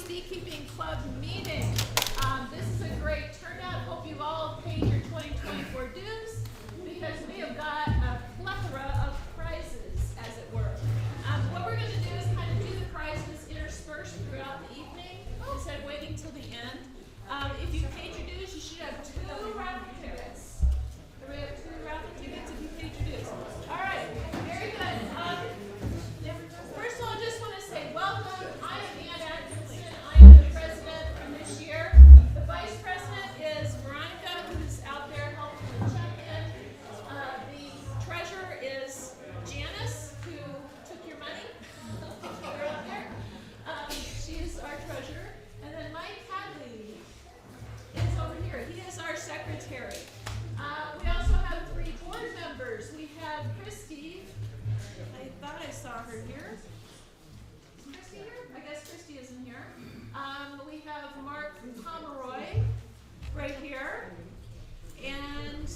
Beekeeping Club meeting. This is a great turnout. Hope you've all paid your 2024 dues because we have got a plethora of prizes, as it were. What we're going to do is kind of do the prizes interspersed throughout the evening instead of waiting till the end. If you paid your dues, you should have 2 raffle tickets. We have 2 raffle tickets if you paid your dues. All right, very good. First of all, I just want to say welcome. I am Ann Atkinson. I am the president for this year. The vice president is Veronica, who's out there helping with check-in. The treasurer is Janice, who took your money. They're out there. She is our treasurer. And then Mike Hadley is over here. He is our secretary. We also have 3 board members. We have Christy. I thought I saw her here. Is Christy here? I guess Christy isn't here. We have Mark Pomeroy right here. And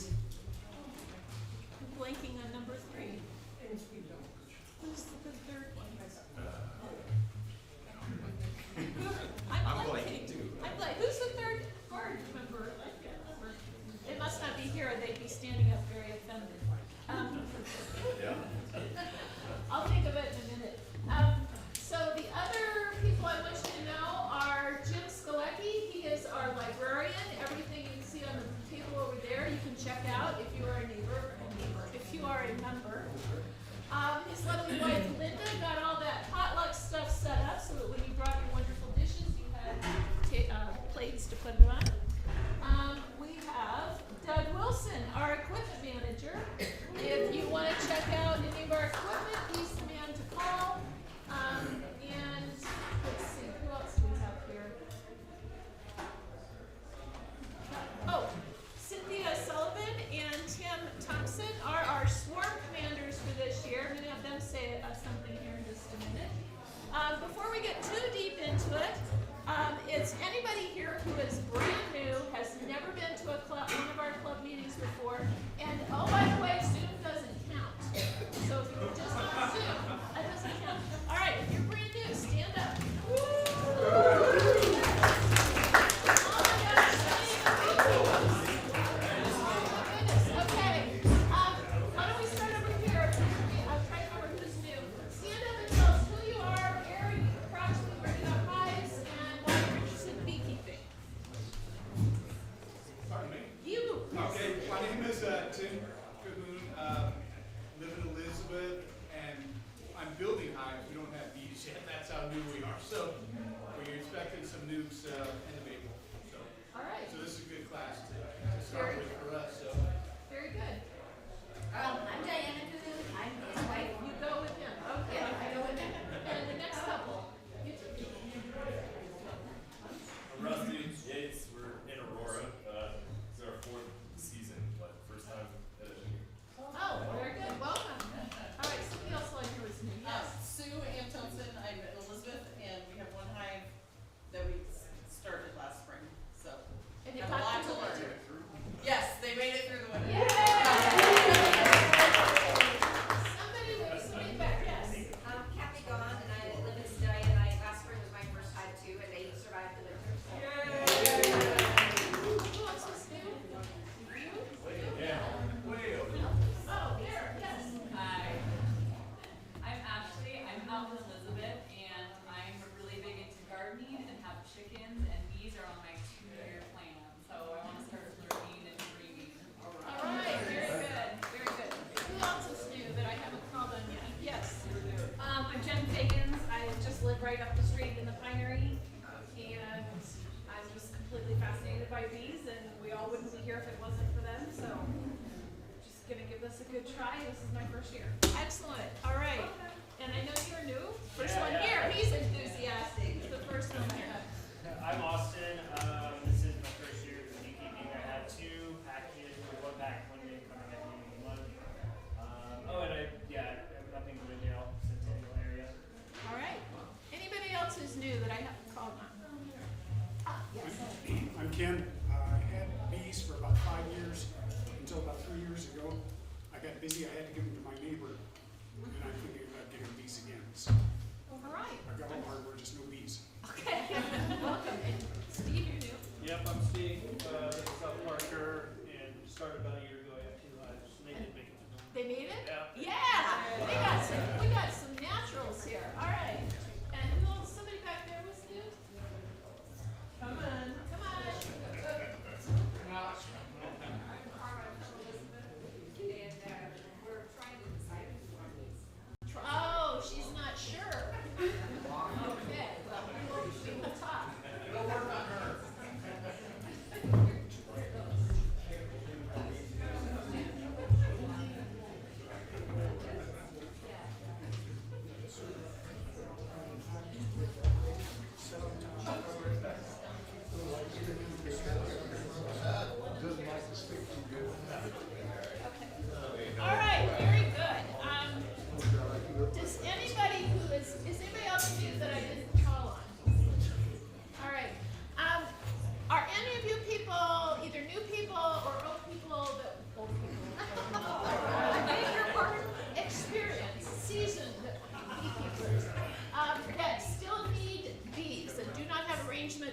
I'm blanking on number 3. Who's the 3rd one? I'm blanking. I'm blanking. Who's the 3rd board member? I can't remember. They must not be here, or they'd be standing up very offended. I'll think of it in a minute. So the other people I want you to know are Jim Skalecki. He is our librarian. Everything you can see on the table over there, you can check out if you are a neighbor, if you are a member. His lovely wife Linda got all that potluck stuff set up so that when you brought your wonderful dishes, you had plates to put it on. We have Doug Wilson, our equipment manager. If you want to check out any of our equipment, he's the man to call. And let's see, who else do we have here? Oh, Cynthia Sullivan and Tim Thompson are our swarm commanders for this year. I'm going to have them say something here in just a minute. Before we get too deep into it, it's anybody here who is brand new, has never been to a club, one of our club meetings before, and oh, by the way, Zoom doesn't count. So if you're just on Zoom, that doesn't count. All right, if you're brand new, stand up. Oh my gosh, goodness. Okay. Why don't we start over here? I'm trying to remember who's new. Stand up and tell us who you are, where you approximately where you got hives, and why you're interested in beekeeping. Pardon me? You. Okay, my name is Tim Cahoon. Live in Elizabeth, and I'm building hives. We don't have bees yet. That's how new we are. So we're expecting some nukes end of April. So, All right. so this is a good class to start with for us. So. Very good. I'm Diana Cahoon. I'm his wife. You go with him. Okay. Yeah, I go with him. And the next couple. You two. I'm Rusty Yates. We're in Aurora. This is our 4th season, but first time at a meeting. Oh, very good. Welcome. All right. Somebody else like who is new. Yes. Sue Antonsen, I'm Elizabeth, and we have 1 hive that we started last spring, so. And you have a lot got to to learn. Yes, they made it through the winter. Yay! Somebody back. Yes. I'm Kathy Gahn, and I live in Sedalia. Last spring was my first hive too, and they survived the winter. Who else is new? You? Yeah. Way over. Oh, there. Yes. Hi, I'm Ashley. I'm out with Elizabeth, and I'm really big into gardening and have chickens, and bees are on my 2-year plan. So I want to start learning and breeding. All right. Very good. Very good. Who else is new that I haven't called on yet? Yes. I'm Jen Fagans. I just live right up the street in the Pinery, and I'm just completely fascinated by bees, and we all wouldn't be here if it wasn't for them. So, just gonna give this a good try. This is my first year. Excellent. All right. And I know you're new. First one here. He's enthusiastic. He's the first one here. I'm Austin. This is my first year of beekeeping. I have 2 packages, 1 pack, 1 day coming at the end of the month. I'm up in Glendale, Centennial area. All right. Anybody else who's new that I haven't called on? Yes. I'm Ken. I had bees for about 5 years until about 3 years ago. I got busy. I had to give them to my neighbor, and I'm thinking about getting bees again. So All right. I got all hardware, just no bees. Okay.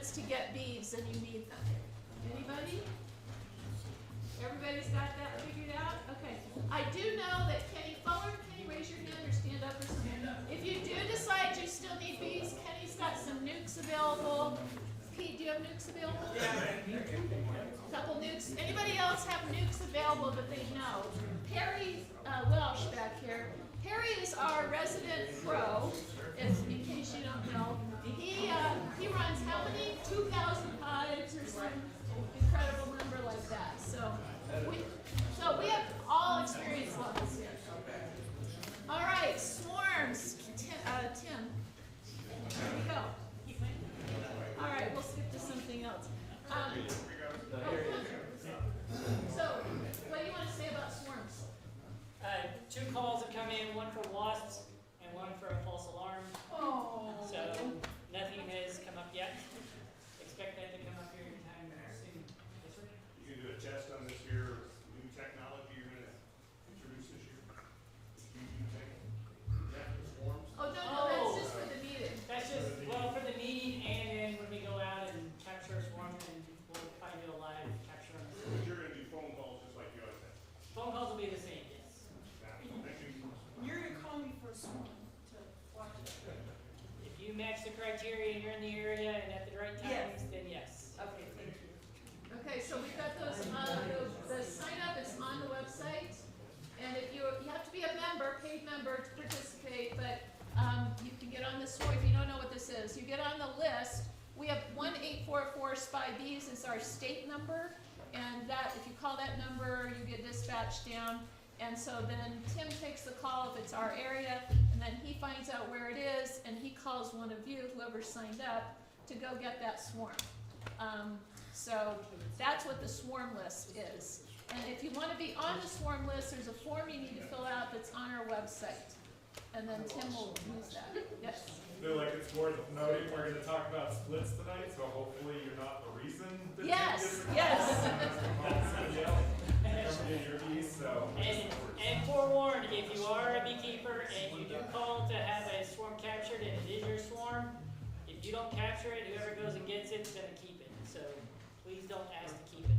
sense to get bees and you need them? Anybody? Everybody's got that figured out? Okay. I do know that Kenny Fuller, Kenny, raise your hand or stand up or something. If you do decide you still need bees, Kenny's got some nukes available. Pete, do you have nukes available? Couple nukes. Anybody else have nukes available that they know? Perry Welsh back here. Perry is our resident pro, in case you don't know. He runs how many? 2,000 hives or some incredible number like that. So we have all experience levels here. All right, swarms. Tim. There we go. All right, we'll skip to something else. So, what do you want to say about swarms? 2 calls have come in, one for wasps and one for a false alarm. Oh. So nothing has come up yet. Expect that to come up here anytime soon. Yes, sir? You can do a test on this here, new technology you're gonna introduce this year? Oh, no, that's just for the meeting. That's just, well, for the meeting and then when we go out and capture a swarm and we'll probably do a live capture on the You're gonna do phone calls just like you always have. phone calls will be the same, yes. Thank you. You're gonna call me for a swarm to watch it. If you match the criteria and you're in the area and at the right times, Yes. then yes. Okay, thank you. Okay, so we've got those, the sign up is on the website. And if you have to be a member, paid member to participate, but, you can get on the swarm, if you don't know what this is, you get on the list. We have 1-844 SPY Bees is our state number, and that, if you call that number, you get dispatched down. And so then Tim takes the call if it's our area, and then he finds out where it is, and he calls one of you, whoever signed up, to go get that swarm. So that's what the swarm list is. And if you want to be on the swarm list, there's a form you need to fill out that's on our website. And then Tim will use that. Yes? I feel like it's worth noting, we're gonna talk about splits tonight, so hopefully you're not the reason that Yes, Tim gets yes. your bees, so. And forewarned, if you are a beekeeper and you do call to have a swarm captured and it is your swarm, if you don't capture it, whoever goes and gets it's gonna keep it. So please don't ask to keep it.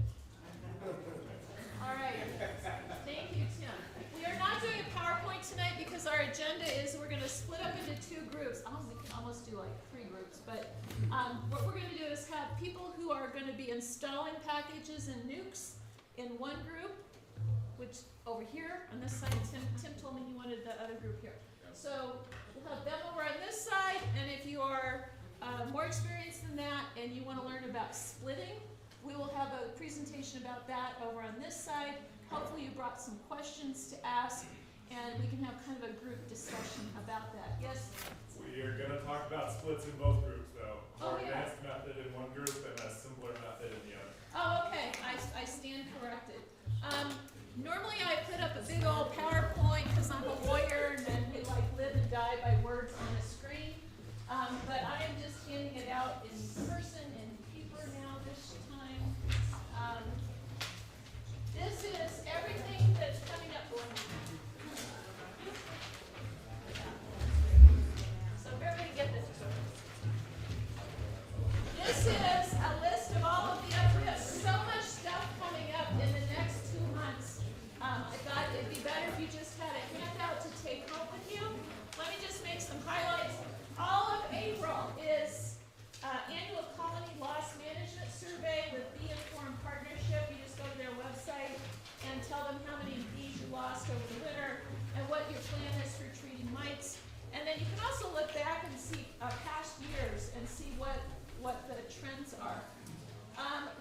All right. Thank you, Tim. We are not doing a PowerPoint tonight because our agenda is we're going to split up into 2 groups. We can almost do like 3 groups, but what we're going to do is have people who are going to be installing packages and nukes in one group, which over here on this side. Tim told me he wanted the other group here. So we'll have them over on this side, and if you are more experienced than that and you want to learn about splitting, we will have a presentation about that over on this side. Hopefully you brought some questions to ask, and we can have kind of a group discussion about that. Yes? We are gonna talk about splits in both groups though. Oh, More yeah. advanced method in one group and a simpler method in the other. Oh, okay, I stand corrected. Normally I put up a big old PowerPoint because I'm a lawyer and then we like live and die by words on a screen. But I am just handing it out in person and paper now this time. This is everything that's coming up. So everybody get this. This is a list of all of the, we have so much stuff coming up in the next 2 months. I thought it'd be better if you just had a handout to take home with you. Let me just make some highlights. All of April is annual colony loss management survey with Bee Informed Partnership. You just go to their website and tell them how many bees you lost over the winter and what your plan is for treating mites. And then you can also look back and see past years and see what the trends are.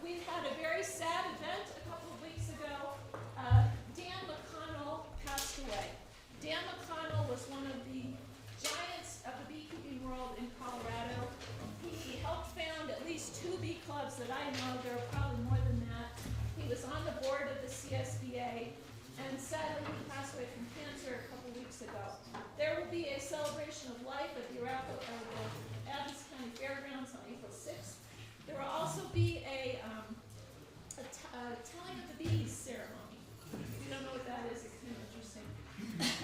We had a very sad event a couple of weeks ago. Dan McConnell passed away. Dan McConnell was one of the giants of the beekeeping world in Colorado. He helped found at least 2 bee clubs that I know. There are probably more than that. He was on the board of the CSBA, and sadly he passed away from cancer a couple weeks ago. There will be a celebration of life at the Adams County Fairgrounds on April 6th. There will also be a telling of the bees ceremony. If you don't know what that is, it's kind of interesting.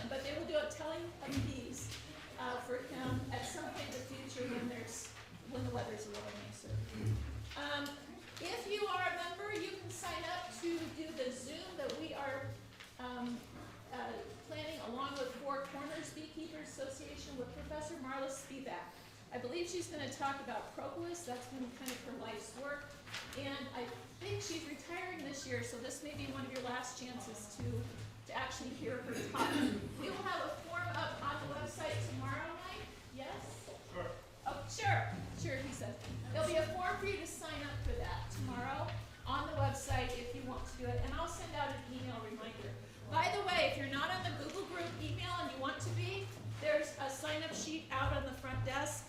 But they will do a telling of the bees for him at some point in the future when the weather's a little nicer. Association with Professor Marla Spivak. I believe she's gonna talk about propolis, that's been kind of her life's work. And I think she's retiring this year, so this may be one of your last chances to actually hear her talk. We will have a form up on the website tomorrow night, yes? Sure. Oh, sure, he said. There'll be a form for you to sign up for that tomorrow on the website if you want to do it, and I'll send out an email reminder. By the way, if you're not on the Google group email and you want to be, there's a sign-up sheet out on the front desk.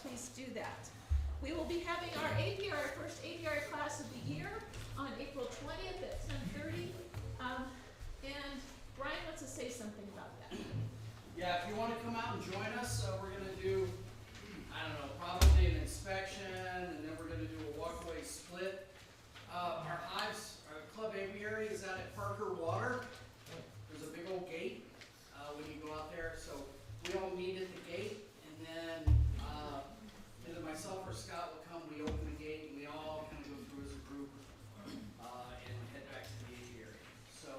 Please do that. We will be having our apiary, our first apiary class of the year on April 20th at 10:30. And Brian wants to say something about that. Yeah, if you want to come out and join us, we're going to do, I don't know, probably an inspection, and then we're going to do a walkway split. Our hives, our club apiary is out at Parker Water. There's a big old gate when you go out there, so we all meet at the gate, and then either myself or Scott will come, we open the gate, and we all kind of go through as a group and head back to the apiary. So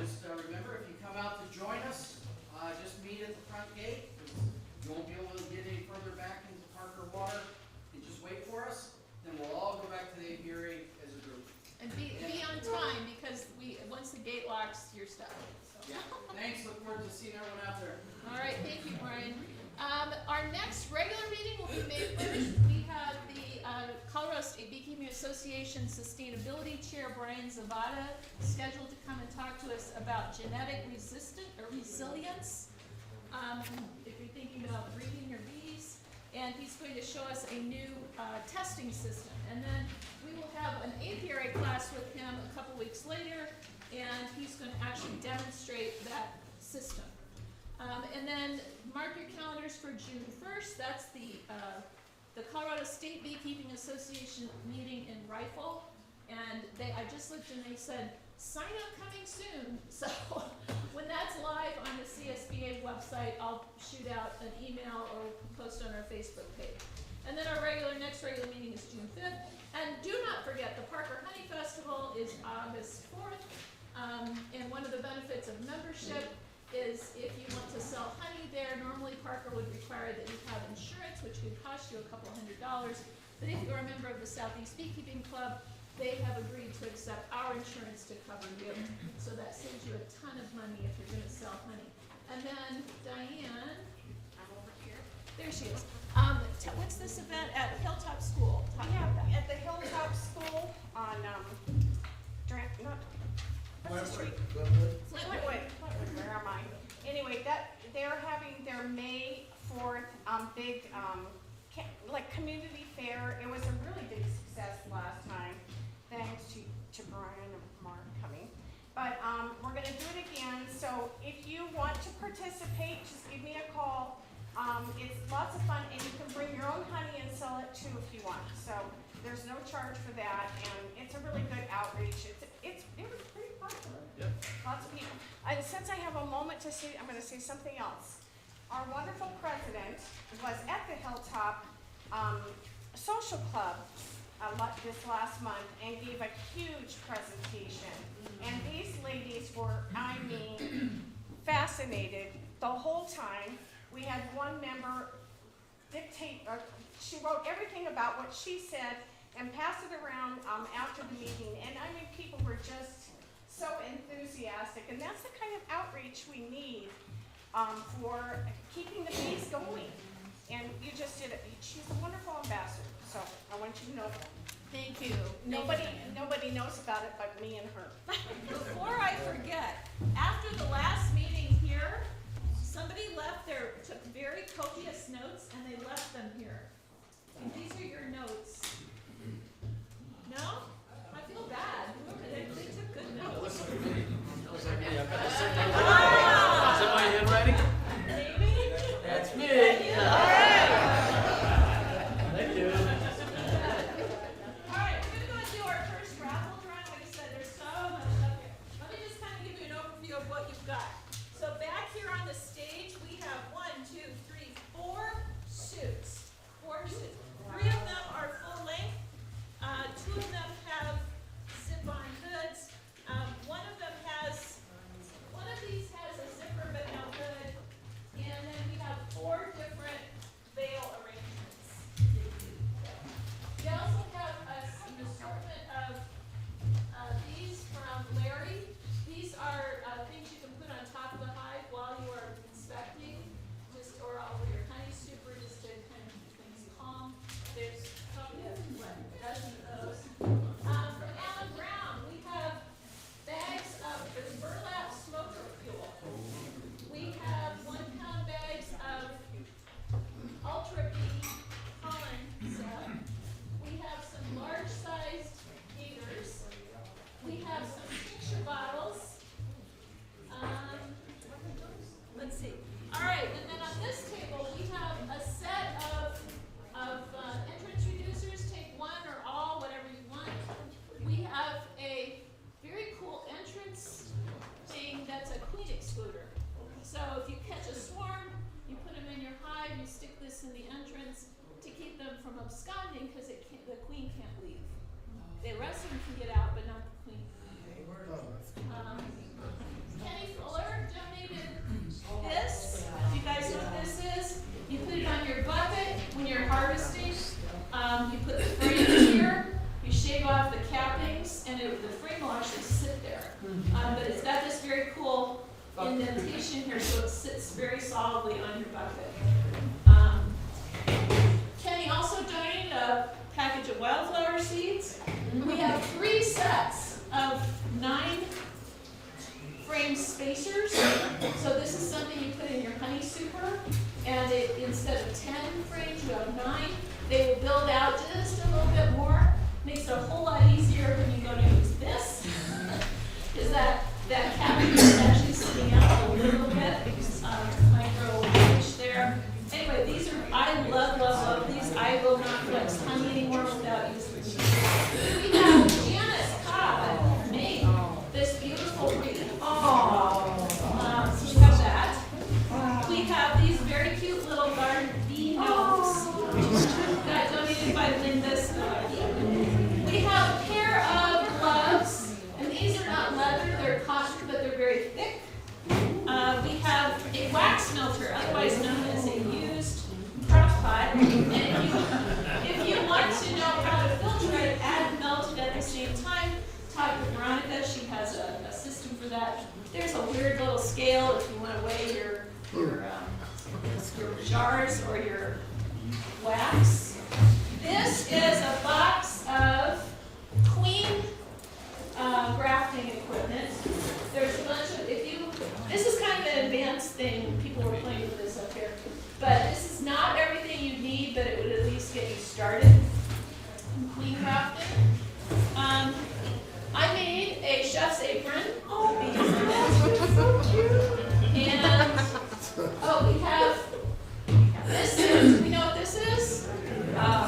just remember, if you come out to join us, just meet at the front gate. You won't be able to get any further back into Parker Water, and just wait for us. Then we'll all go back to the apiary as a group. And be on time, because once the gate locks, you're stuck. So. Yeah. Thanks. Look forward to seeing everyone out there. All right, thank you, Brian. Our next regular meeting will be May 1st. We have the Colorado State Beekeeping Association Sustainability Chair, Brian Zavada, scheduled to come and talk to us about genetic resilience. If you're thinking about breeding your bees, and he's going to show us a new testing system. And then we will have an apiary class with him a couple weeks later, and he's going to actually demonstrate that system. And then mark your calendars for June 1st. That's the Colorado State Beekeeping Association meeting in Rifle. And I just looked and they said, sign up coming soon. So when that's live on the CSBA website, I'll shoot out an email or post on our Facebook page. And then our next regular meeting is June 5th. And do not forget, the Parker Honey Festival is August 4th. And one of the benefits of membership is if you want to sell honey there, normally Parker would require that you have insurance, which could cost you a couple $100. But if you're a member of the Southeast Beekeeping Club, they have agreed to accept our insurance to cover you. So that saves you a ton of money if you're gonna sell honey. And then Diane, I'm over here. there she is. What's this event at Hilltop School? Talk Yeah, about that. at the Hilltop School on, Flintwood, where am I? Anyway, they're having their May 4th, big, like community fair. It was a really big success last time, thanks to Brian and Mark coming. But, we're gonna do it again, so if you want to participate, just give me a call. It's lots of fun, and you can bring your own honey and sell it too if you want. So there's no charge for that, and it's a really good outreach. It was pretty popular. Yep. Lots of people. And since I have a moment to say, I'm going to say something else. Our wonderful president was at the Hilltop Social Club this last month and gave a huge presentation. And these ladies were, I mean, fascinated the whole time. We had one member she wrote everything about what she said and passed it around after the meeting. And I mean, people were just so enthusiastic. And that's the kind of outreach we need for keeping the bees going. And you just did it. She's a wonderful ambassador. So I want you to know that. Thank you. Nobody knows about it but me and her. Before I forget, after the last meeting here, somebody took very copious notes and they left them here. And these are your notes. No? I feel bad. They took good notes. Is that my handwriting? Maybe? That's me. Thank you. All right, we're gonna go and do our first raffle drawing. Like I said, there's so much stuff here. Let me just kind of give you an overview of what you've got. So back here on the stage, we have 4 suits. 4 suits. 3 of them are put the frame in here, you shave off the cappings, and the frame will actually sit there. But it's got this very cool indentation here, so it sits very solidly on your bucket. Kenny also donated a package of wildflower seeds. We have 3 sets of 9 frame spacers. So this is something you put in your honey super, and instead of 10 frames, you have 9. They will build out just a little bit more. Makes it a whole lot easier when you go to use this. Is that cabinet is actually sitting out a little bit, micro inch there. Anyway, these are, I love these. I will not flex honey anymore without using these. We have Janice Cobb made this beautiful wreath. So we have that. We have these very cute little garden bee gnomes. Got donated by Linda Scott. We have a pair of gloves, and these are not leather, they're cotton, but they're very thick. We have a wax melter, otherwise known as a used crock pot. And if you want to know how to filter it and melt it at the same time, talk to Veronica, she has a system for that. There's a weird little scale if you want to weigh your jars or your wax. This is a box of queen grafting equipment. There's a bunch of, this is kind of an advanced thing, people were playing with this up here, but this is not everything you need, but it would at least get you started in queen grafting. I made a chef's apron. So cute. And, we have this, do we know what this is?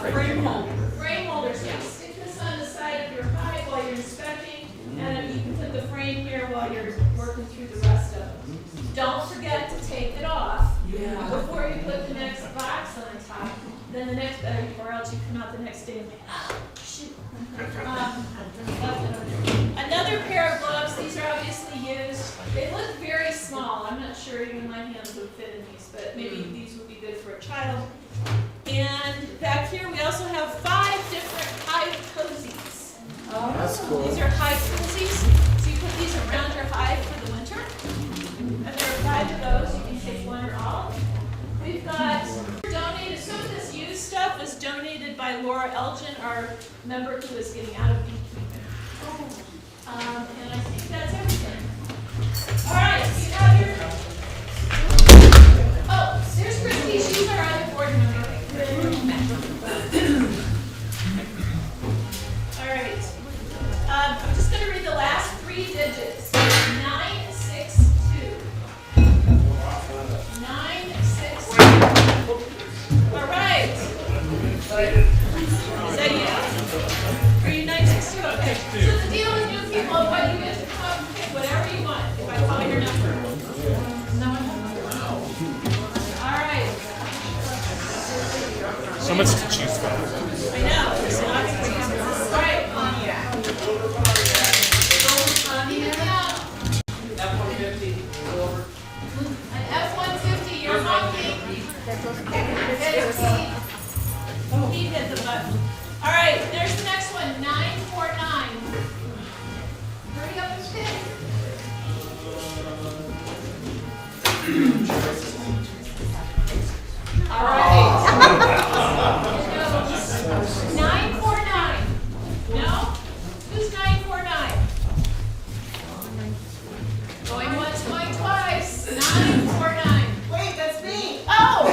Frame holder. Frame holders, yeah. Stick this on the side of your hive while you're inspecting, and you can put the frame here while you're working through the rest of them. Don't forget to take it off before you put the next box on top. Then the next, or else you come out the next day and think, shoot. Another pair of gloves, these are obviously used. They look very small. I'm not sure even my hands would fit in these, but maybe these would be good for a child. And back here we also have 5 different hive cozies. That's cool. These are hive cozies. So you put these around your hive for the winter. And there are 5 of those. You can take 1 or all. We've got donated, some of this used stuff was donated by Laura Elgin, our member who is getting out of beekeeping. And I think that's everything. All right, you have your. Oh, there's Christy. She's our other board member. All right. I'm just going to read the last 3 digits. 962. 962. All right. Is that you? Are you 962? Okay. So the deal with new people, what you get to come pick whatever you want if I call your number. All right. So much to choose from. I know. There's lots of things. All right. Even now, F-150, go over. an F-150, you're honking. He hit the button. All right, there's the next one, 949. Hurry up and pick. All right. 949. No? Who's 949? Going once, going twice. 949. Wait, that's me. Oh!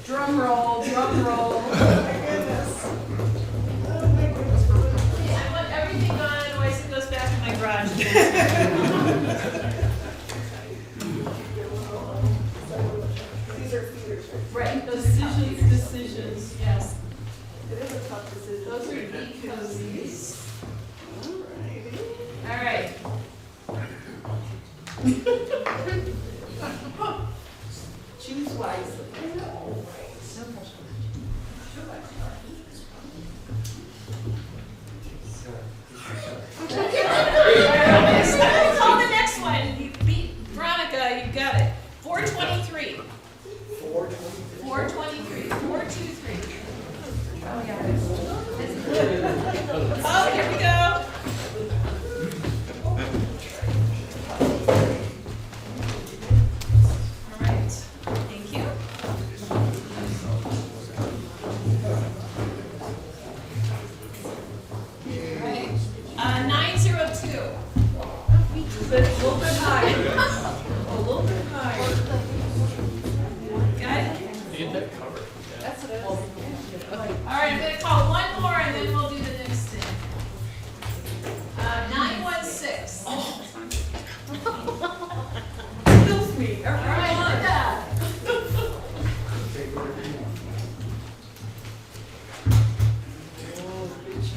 Drum roll, drum roll. I want everything gone, otherwise it goes back in my garage. Right, those decisions, yes. It is a tough decision. Those are bee cozies. All right. Choose wisely.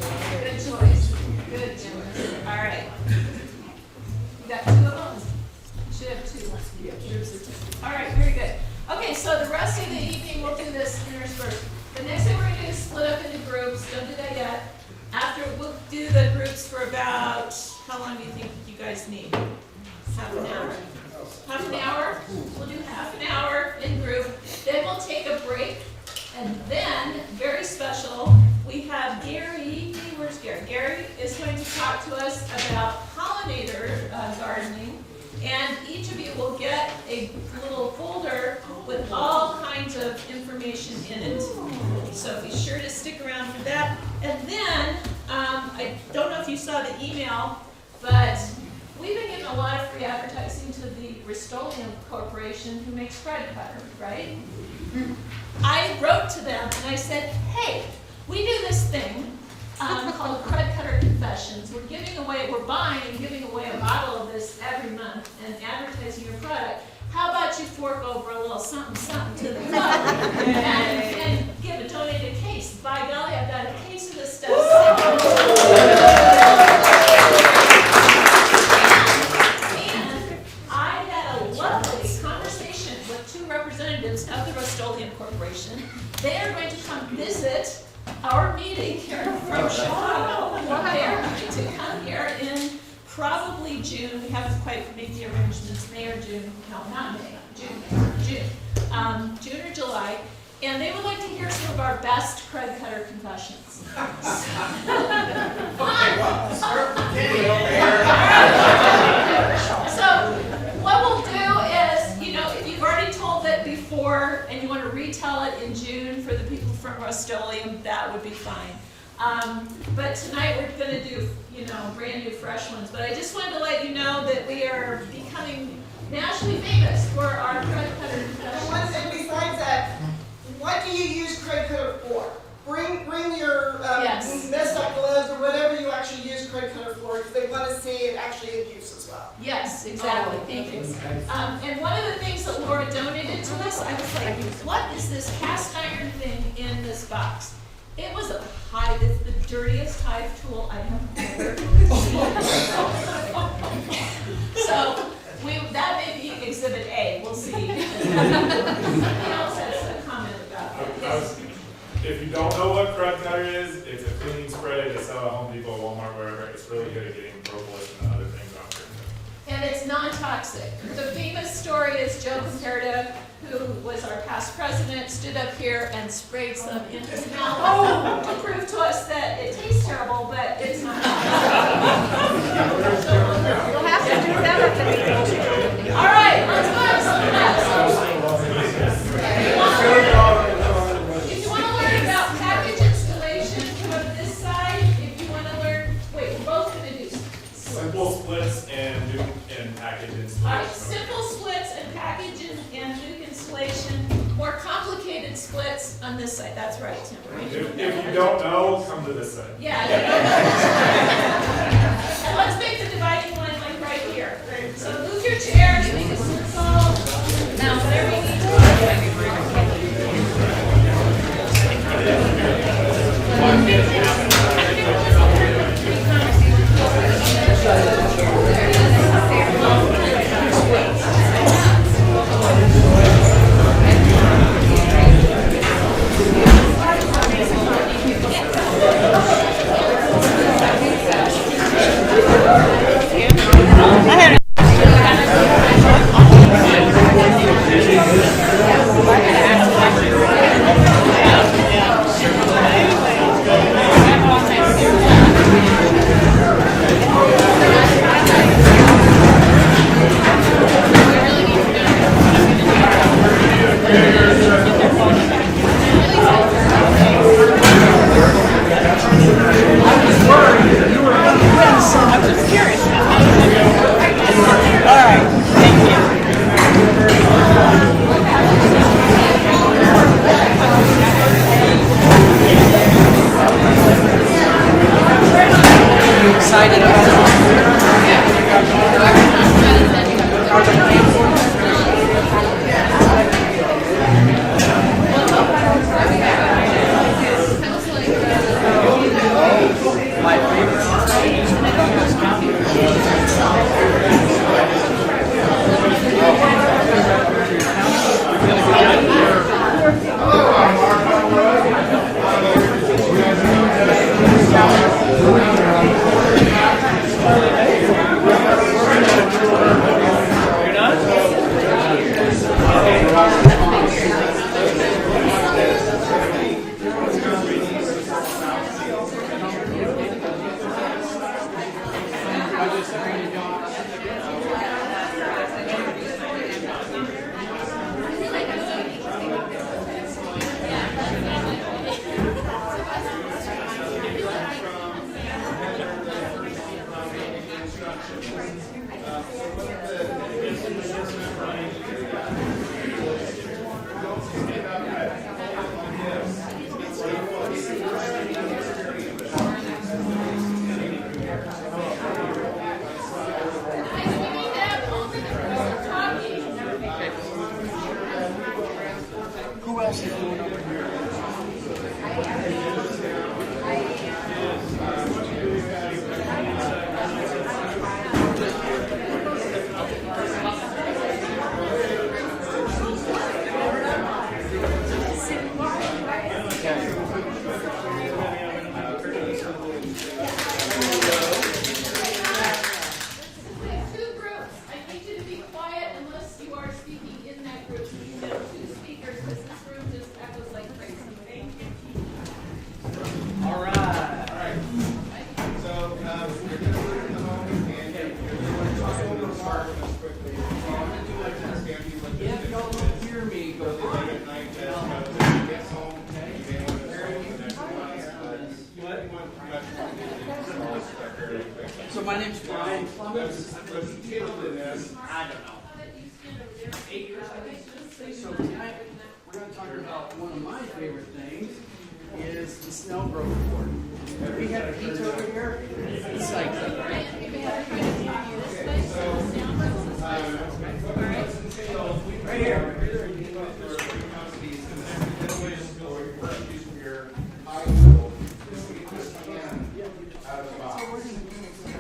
Good choice. Good choice. All right. You got two of them? You should have two. All right, very good. Okay, so the rest of the evening we'll do this interspersed. The next thing we're gonna do is split up into groups. Don't do that yet. After, we'll do the groups for about, how long do you think you guys need? Half an hour? Half an hour? We'll do half an hour in group. Then we'll take a break. And then, very special, we have Gary. Where's Gary? Gary is going to talk to us about pollinator gardening. And each of you will get a little folder with all kinds of information in it. So be sure to stick around for that. And then, I don't know if you saw the email, but we've been giving a lot of free advertising to the Rust-Oleum Corporation who makes Cred Cutter, right? I wrote to them and I said, hey, we do this thing called Cred Cutter Confessions. We're buying and giving away a bottle of this every month and advertising your product. How about you fork over a little something, something to the club and give a donated case? By golly, I've got a case of this stuff. And I had a lovely conversation with two representatives of the Rust-Oleum Corporation. They are going to come visit our meeting here from Chicago. They are going to come here in probably June. We haven't quite made the arrangements, May or June. No, not May, June. June or July. And they would like to hear some of our best Cred Cutter confessions. So what we'll do is, you know, if you've already told it before and you want to retell it in June for the people from Rust-Oleum, that would be fine. But tonight we're going to do, you know, brand new fresh ones. But I just wanted to let you know that we are becoming nationally famous for our Cred Cutter confessions. And besides that, what do you use Cred Cutter for? Bring your Yes. messed up gloves or whatever you actually use Cred Cutter for, because they want to see it actually in use as well. Yes, exactly. Thank you. And one of the things that Laura donated to us, I was like, what is this cast iron thing in this box? It was a hive. It's the dirtiest hive tool I have ever seen. So that may be Exhibit A. We'll see. Somebody else has a comment about that. Yes. If you don't know what Cred Cutter is, it's a cleaning spray they sell at Home Depot, Walmart, wherever. It's really good at getting propolis and other things off your. And it's non-toxic. The famous story is Joe Comparative, who was our past president, stood up here and sprayed some in his mouth to prove to us that it tastes terrible, but it's not toxic. We'll have to do that at the meeting. All right, let's go to something else. If you want to learn about package installation, come to this side. If you want to learn, wait, we're both going to do Simple splits and package installation. all right, simple splits and package and nuke installation. More complicated splits on this side. That's right, Tim, right? If you don't know, come to this side. Yeah. And let's make the dividing line like right here. So move your chairs, make a circle. Now, whatever you need Oh, My favorite Who else is going over here? Two groups. I need you to be quiet unless you are speaking in that group. So you know two speakers, because this room just echoes like crazy. Thank you. All right. So, you're gonna put it in the home and you're gonna talk over the apartments quickly. I'm gonna do like this, Gabby, like this. If y'all don't hear me, go Goes quiet. late at night, when he gets home, you may want to hear the next one. So my name's Brian Clemens. Let's table this. I don't know. 8 years, I think. So tonight, we're gonna talk about one of my favorite things, is the snow growth board. We have Pete over here. It's like, Right here.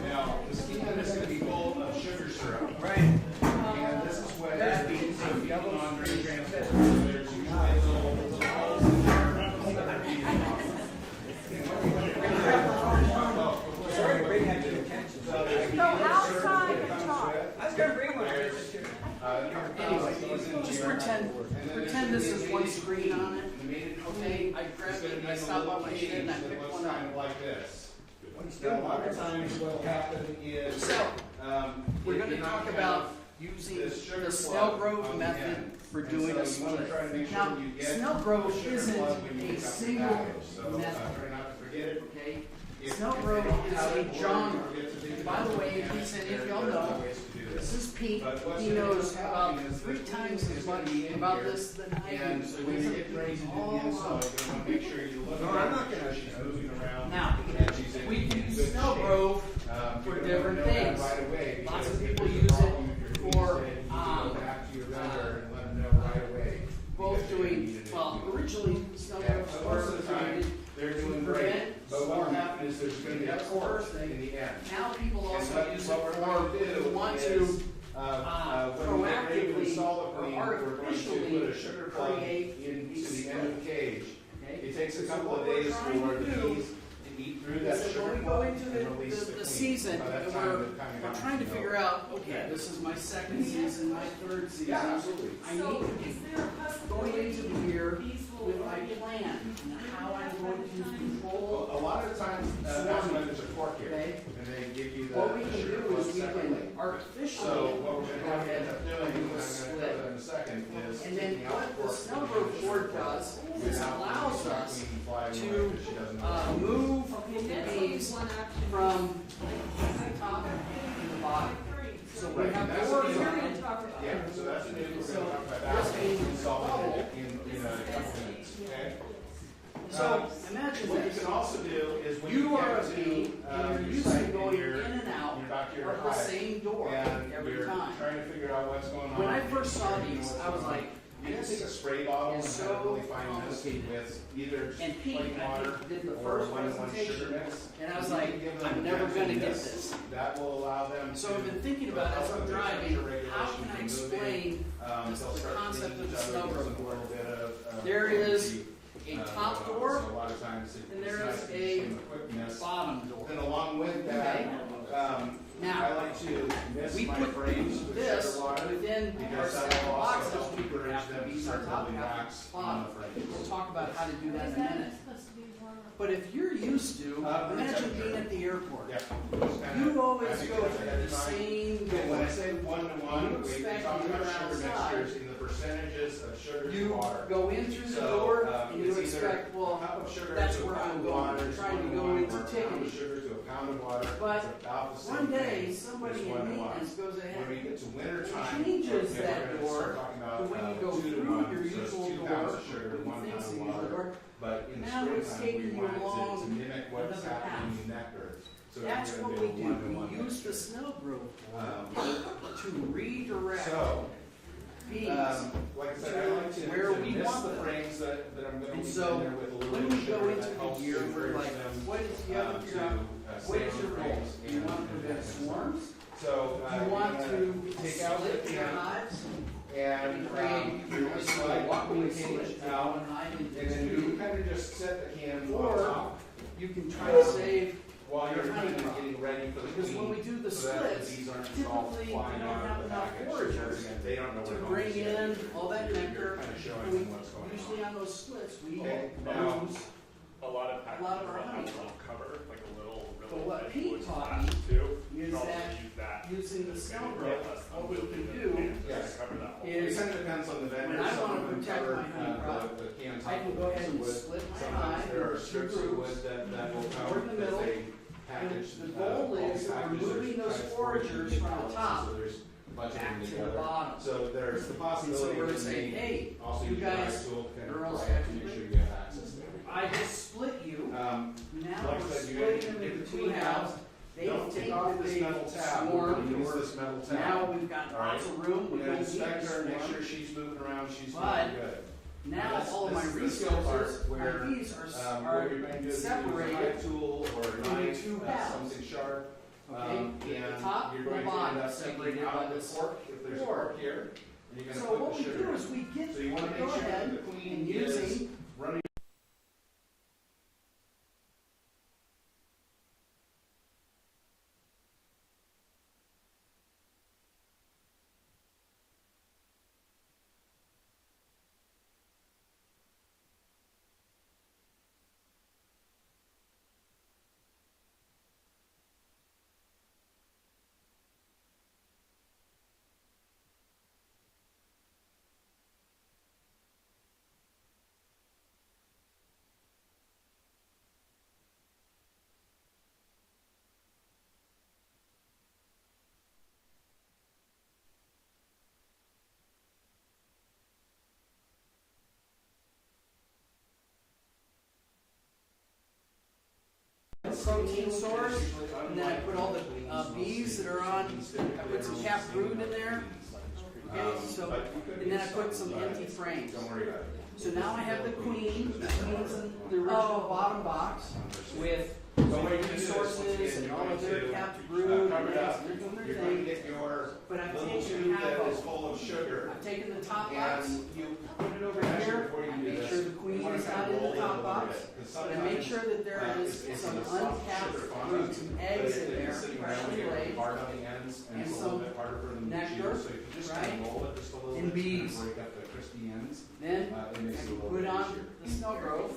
Now, the skin is going to be full of sugar syrup. right. And this is what happens if you go on green transport. There's usually little holes in there. Sorry to bring that to your attention. Go outside and talk. I was going to bring one. Anyway, just pretend this is one screen on it. Okay, I grabbed it, I stopped on my shed and I picked one up. Kind of like this. Now, a lot of times what'll happen is, So, we're if gonna you're talk not about using this sugar the snell plug growth on the method end. for And doing so a you wanna split. try to make sure Now, you get snell the growth sugar isn't plug when you a pick up the single package. So, method. try not to forget it. Okay? If Snell you growth don't is have a it, or genre. you forget to do By the it, way, you he said if there y'all are know, other ways to do this is Pete. But what's He gonna knows end up about happening is 3 the times cleaning as is gonna much be in about here. this than I do. And so when you get ready to do the install, you're gonna wanna make sure you look at her, she's moving around. Now, and she's in we use good snell shape. growth You're for gonna different know that things. right away, Lots because of if people there's a use it problem with your for, lease, then you go back to your vendor and let them know right away. Both because you doing, need it. well, originally, snell Yeah, growth so was most of the time, created they're to doing prevent great, but what will storm. happen is there's gonna be a That's the court first thing. in the end. Now people And also what- use it what we're going for, to do who want is, to when we get ready to proactively install the or queen, we're going to artificially put a sugar plug create into these the end of the cage. Okay? It takes a So couple what of we're days trying for to the do bees to eat through that is that sugar when we go plug into and release the the queen. season, By that and time, we're the time trying to comes, you know. figure out, okay, this is my second season, my third season. Yeah, absolutely. I need to be going into the year with my plan, and how I'm going to control. A lot of times, that's when there's a court here, Okay. and they give you What we the can sugar do plug is we separately. can artificially So what we're gonna have to end up doing, and I'm gonna split. cover that in a second, is And then taking out what the the cork snell and growth making board sure does is without allows letting the us queen fly away to because she doesn't know. move the bees from the top and the bottom. So we Right, have that's doors the- on it. Yeah, so that's the new, we're So gonna talk about this that, means install it in a couple minutes, okay? So imagine What you this. can also do is when You you are a get bee, to, and you're your used site to in going your, in and out your backyard of the hive, same door and every you're time. trying to figure out what's going on. When I first saw you know these, what's I was going on. like, You can take a spray bottle and have a really fine mist with either And Pete, plain I water think, did the or first 1-to-1 sugar presentation, mix. and I was You can like, give them I'm never gentle gonna get mist. this. That will allow them to. So I've been thinking about as I'm driving, how can I explain just they'll the start concept cleaning of the each other, snow give growth them a board. little bit of, There is potency, a top going on. door, So a lot of times and it's there nice is to a just give them a quick mist. bottom door. Then along with that, Now, I like to mist we my put frames with this sugar water within our because that second will also boxes, help we encourage have to them to be start on top, building half wax bottom. on the frames. We'll talk about how to do that in a minute. supposed to be warmer? But if you're used to, imagine being at the airport. Yeah. You always As you go go through ahead the of time. same And when I door. say 1-to-1, You we expect talk when about you're sugar outside, mixtures in the percentages of sugar to You water. go in through the So, door and you it's either expect, a well, cup of sugar that's to a where pound I'm of going. water I'm is trying to 1-to-1, go into or a pound ticketing. of sugar to a pound of water But is about the same one day, thing somebody as in 1-to-1. maintenance goes When we ahead get to winter and time, changes okay, that we're gonna door start talking about to when you go 2-to-1, through your so it's usual 2 door, pounds of sugar, you 1 think pound it's of the usual water. door. But in the Now it's springtime, taking we you want it to along mimic what's another happening path. in nectar. So That's we're what gonna we do a do. 1-to-1 We use the mixture. snow growth to redirect So, bees. like I said, I like to where we mist want the them. frames that I'm gonna And leave so, in there with a little when bit we of go sugar into that the helps gear, to we're encourage like, them, what is the other to, figure out? What stay is on your the goal? frames Do you and- want to prevent and- swarms? So, Do you want you're to gonna take out split the your can hives? and, Create, you're gonna slide walkway the cage split, out, one hive into and then two. you kind of just set the can on Or top you can try to save, while you're your kind honey of getting ready for the because when we queen. do the So that the splits, bees aren't just all typically we flying don't out have of the enough package. foragers Again, they don't know to where home bring is yet. in all that You're nectar. kind of showing We, them what's going on. usually on those splits, we Okay, now- lose. A lot of A packages lot of our will have honey. a little cover, like a little, But really what thick Pete wood taught flap me too. You is can also that use that. using the to snow maybe growth, get less what we diluted can in do the can, Yes. just cover that whole is It kind of depends on the vendor. when I Some wanna of them protect cover, my honey crop, the can I top can go with ahead some and wood. split my Sometimes hive there are into two strips of groups. wood that will Or come in the as middle. a package. The goal is that we're moving those foragers from the top So there's a bunch of back them to the together. bottom. So there's the And so possibility we're that saying, they hey, also you use the guys, eye tool to kind of girls, pry it to make sure you have access to everything. I just split you. Um, Now like I we're said, you splitting gotta them get into between two halves. They Don't take take off the this big metal tab, we're swarm gonna use door. this metal tab. Now we've got All right. lots of room. We We're don't gonna need inspect her, the make swarm. sure she's moving around, she's But doing good. Now This- all of my this is the skill part resources, my where, bees are what you're going to do is use a separated knife tool or a into knife, two halves. something sharp. Okay, And the top you're and the going to bottom end up separated taking by out the this cork, if there's a cord. cork here, and you're So gonna what put we the sugar do in. is we get, So you wanna make go sure that ahead the queen and is using running. protein source, and then I put all the bees that are on, I put some capped brood in there. Okay, so, and then I put some empty frames. Don't worry about it. So now I have the queen, the queen's in the original bottom box with So what you're gonna do is, resources once again, and you're all going of their to, capped brood, cover and it up. they're doing their You're going to thing. get your But I've little taken tube half that of is full of sugar, I've taken the top box, and you put it over Actually, here, before you I do make this, sure the queen you wanna is kind out of in roll the it a top little box, bit. And make sure that there is some uncapped fruit, some eggs in there, freshly laid, hard on the ends, and and it's a little some bit harder for them to nectar, chew, so if you just kind right? of roll it just a little And bit, to kind bees. of break up the crispy ends, Then it I makes it a can little put bit on easier. the snow growth.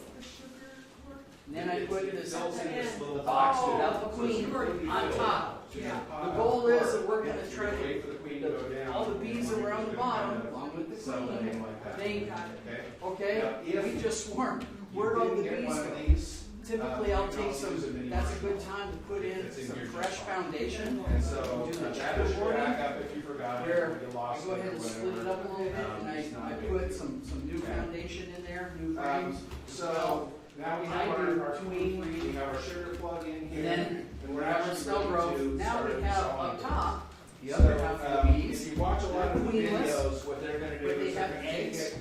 And then I It put this builds in this little the box box too. without the So queen it's pretty on good. top. So you can pop The out goal the is cork. that we're gonna You try to wait for the queen to go down. all the bees that were on the bottom, along with the Settle queen, in like that. think, Okay? okay, Now, if we just swarmed. You Where'd all the didn't get bees one of go? these, Typically, you I'll can take also use a mini some, that's a microphone. good time to put in It's in some here fresh just fine. foundation. And so, Do the that is your checkerboarding, backup if you forgot it, where or you I lost go it, ahead or and split it whatever. up a little bit, and It's not I a big put deal. some new Okay. foundation in there, new frames. So, now we I have do our queen, queen, we have our sugar plug in here. and then and we're we have our actually snow ready growth. to Now start we have installing up it. top, the So, other half of the bees. if you watch a lot of the Queenless, videos, what they're gonna do but they is they're have gonna take eggs. it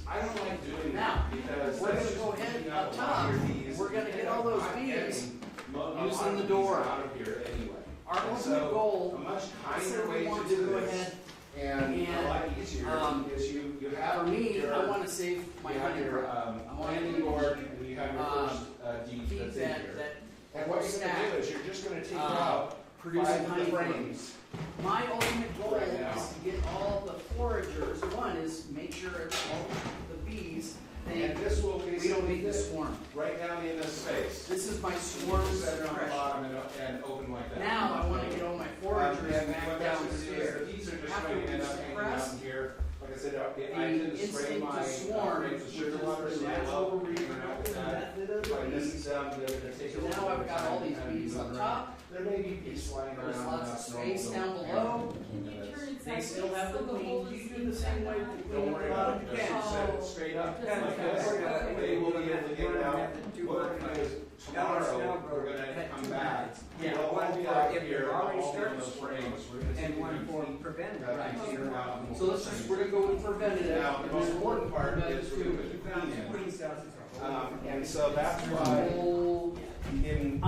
I don't like doing Now, that because we're that's gonna go just ahead taking up out a lot top, of your bees. we're gonna get all And those I'm bees getting a lot using of the bees door. out of here anyway. Our And ultimate so, goal, a much let's say kinder we way want to to do go this, ahead, and a and, lot easier, is you have for me, your, I wanna save my you have honey. your, I want planting board, and you have your first, deed feed that's in that, here. that And what you're stack, gonna do is you're just gonna take uh, out producing 5 of honey the for me. frames. My ultimate goal Right now. is to get all the foragers, one is make sure all the bees, And this will we don't basically need to fit swarm. right down in this space. This is my swarm Set it on the suppression. bottom and open like that. Now I wanna get all my foragers And back what that's gonna do is downstairs. the bees are just After going to we end up hanging suppress out here. Like I said, I the tend to spray instinct my to swarm, frames with which sugar is water, the so they natural love reproductive method of By the this bees. is them, they're gonna take a So little now bit I've of got all time these and bees run up around. top. There may be bees flying around. There's lots of that's space normal, down don't below. Can you turn it They sideways still have the so the queen. hole You is do the same way inside? with the Don't queen. worry about it, just set it straight up like this, they will be able to get it out. What we're gonna do is, tomorrow, we're gonna come back. Yeah. We'll all be out here, all be on those frames, we're gonna take And one the for complete, preventative. container out. and So let's just, we're gonna go with preventative. Now, the and most then important part preventative is we're gonna too. put the queen in. Queen cells is And so that's why Oh, in,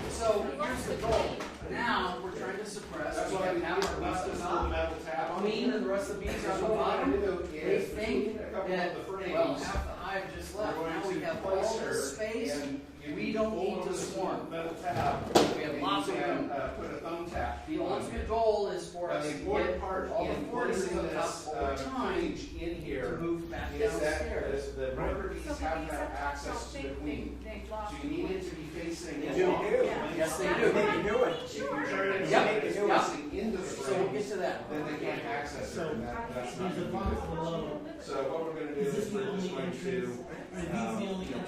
so here's the goal. Now, we're trying to suppress. that's We why have we half have our left bees this on little top. metal tab on Queen here. and the rest of the bees Because are what on the we're bottom. gonna do They is think between a couple that, of the frames, well, half the hive just left. we're Now going we to have place all her this space. and you We can don't pull need over to this swarm. metal tab. We have and lots you of can, room. put a thumb tap The on ultimate here. goal is for Now, us the to important get part all the in foragers placing up top this, over time cage in to here move back is that downstairs. the worker bees So the have bees that up top access don't to the think queen. they've lost So you need it to be facing. They do. along the Yeah. queen. Yes, they That's do. what I They do it. If you turn it, Yep, make it yep. facing into the So we'll get frames, to that. then they can't access it, and that's not These are gonna be good. below. So what we're gonna do is we're just going to,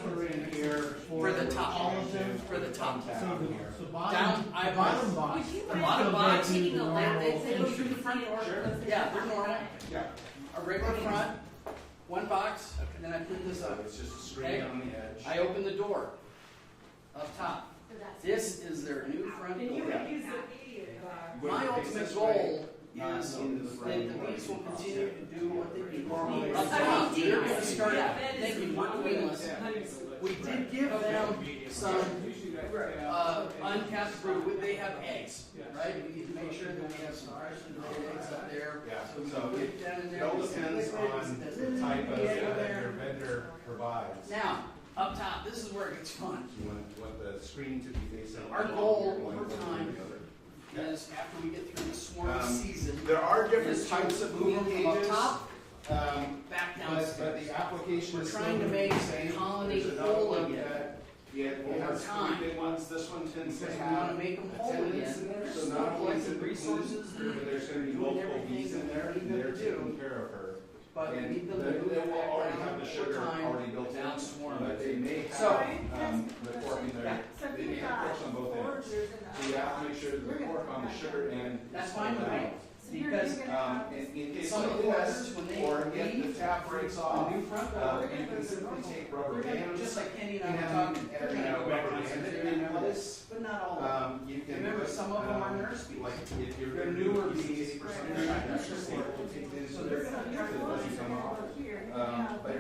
put her in here. For the top. All of them? For the top. So the bottom, Down, I bottom box. The bottom box, Taking a they go through the front door. Yeah, they're normal. Yeah. A regular front, one box, and then I put this So up. it's just a screen on the edge. I open the door up top. This is their new front door. My ultimate goal is that the bees will continue to do what they do. Up top, they're gonna start thinking we're queenless. We did give them some uncapped brood. They have eggs, right? We need to make sure that we have some freshly laid eggs up there. Yeah, So we so can get down in it there. all we can depends liquid, on we the can type of, get in that there. your vendor provides. Now, up top, this is where it gets fun. You want the screen to be facing. Our along goal one over way or time the other. is after we get through the swarm Um, season, There are different is to types of move queen them up cages. top, But back downstairs. the application We're is trying still to make the same. the colony There's another whole one again. that, yeah, we Over have time. three big ones. This one tends to Because we wanna have make them whole attendants in again. there, They're so still not only is collecting it the resources, queen, but there's gonna be doing multiple everything bees in that there, we need and they're them to do. taking care of her. But we And need them to they move will back already down have the over sugar time, already built in, down swarm. but they may So- have, the cork in there. So if They may you've have got corks on both ends. foragers in So you have to make sure that the cork on the sugar end. That's is fine with me. out. So you're Because, gonna have In case some of the something foragers, has, when they or if the leave, tap breaks the off, new front door, you can simply take rubber we're gonna, bands. just like Kenny and I And, were talking, and, they're gonna go rubber back band it and in place. but not all of them. You can. Remember, put, some of them are nurse bees. Like, if you're They're gonna newer do bees. for some They're reason, not that's just nurse what will take into So they're gonna the try to doesn't come off. over here. But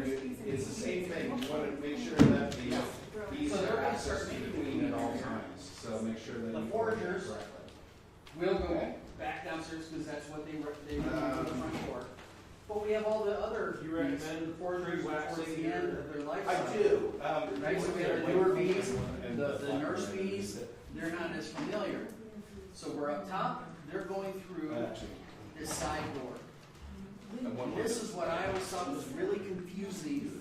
it's the same thing, you wanna make sure that the bees So they're have gonna access start to the making queen at all times, so make sure that. The you foragers correctly. We'll go back downstairs because that's what they run to the front door. But we have all the other. You recommend bees, foragers towards the end of their life I cycle. do. Right, so we have the newer bees, the nurse bees, they're not as familiar. So we're up top, they're going through this side door. And this is what I always thought was really confusing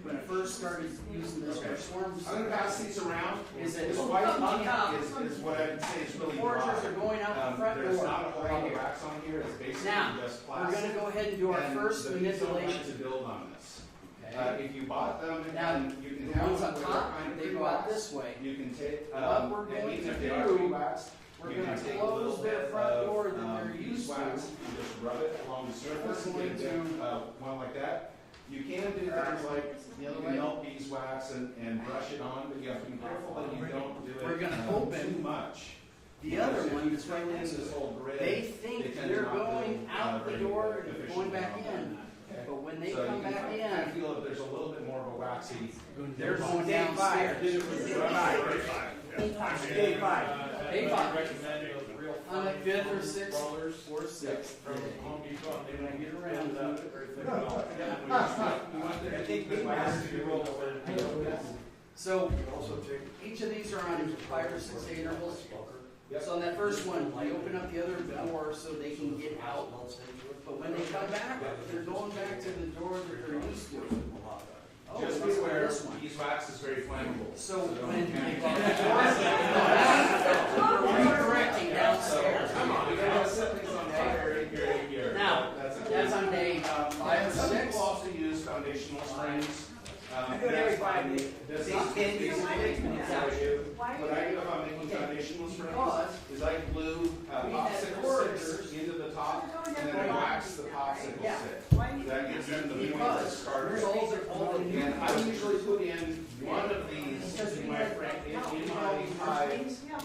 when I first started using this for swarms. I'm gonna pass these around. Is that This up white top, ink is what I'd say is really foragers dry. are going out the front There's door. not a whole lot right of here. wax on here, it's basically Now, just we're plastic. gonna go ahead and do our And first the bees don't like manipulation. to build on this. Okay. If you bought them, Now, and you can the have ones them on with top, kind of they free go out wax. this way. You can take, What we're and going even to if they are do, free wax, We're you gonna can take a little close their bit front of, door that they're used beeswax, to. you just rub it along the surface, We're and going get, one like that. You can do things like, The you other can way. melt beeswax and brush it on, but you have to be careful that you don't do it We're gonna too open much. The other Because if one you that's right fill in next to this it. whole grid, They think tend they're to not going build, out the very door and efficiently going back on in. that. But when they So come you can back kind in, of feel that there's a little bit more of a waxy. they're going Day five. downstairs. Day five. Day five. Recommending a real On the fine fifth or foam sixth rollers or sixth. from Home Depot, and they When I don't get get around around to it. I think we have to roll So each of these are on 5 or 6 day intervals. So on that first one, I open up the other door so they can get out. But when they come back, they're going back to the door that they're used to. Oh, Just let's be go aware, this one. beeswax is very flammable. So when they come back, we're redirecting downstairs. Come on, we gotta set things on fire here. Now, that's on day 5 or Some 6. people also use foundational springs. I do it every 5 days. Does They not spin these you. What I do if I'm making foundational springs is I glue popsicle sticks into the top and then I wax the popsicle stick. That gives them the point to start. And I usually put in one of these in my hive,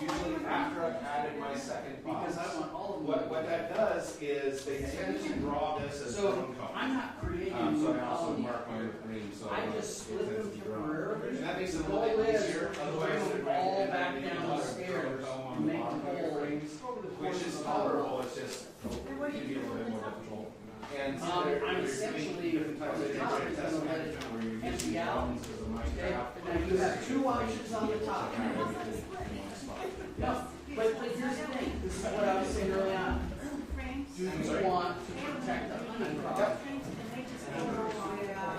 usually after I've added my second box. Because I want all of them. What that does is they tend to draw this as So drone cones. I'm not creating So new I also colony. mark mine with green, so. I just split them temporarily. And that makes it a The goal little is easier, to otherwise bring they're them all going to back end up down being the stairs on to make the bottom the of your hole, rings, which is tolerable, it's just, it can be a little bit more difficult. And I'm there's essentially, different types of the top is test gonna let it where you're empty using out. bones as a Okay, micrograph. now you have 2 options on the top. No, but here's the thing, this is what I was saying early on. Do you want to protect the honey crop?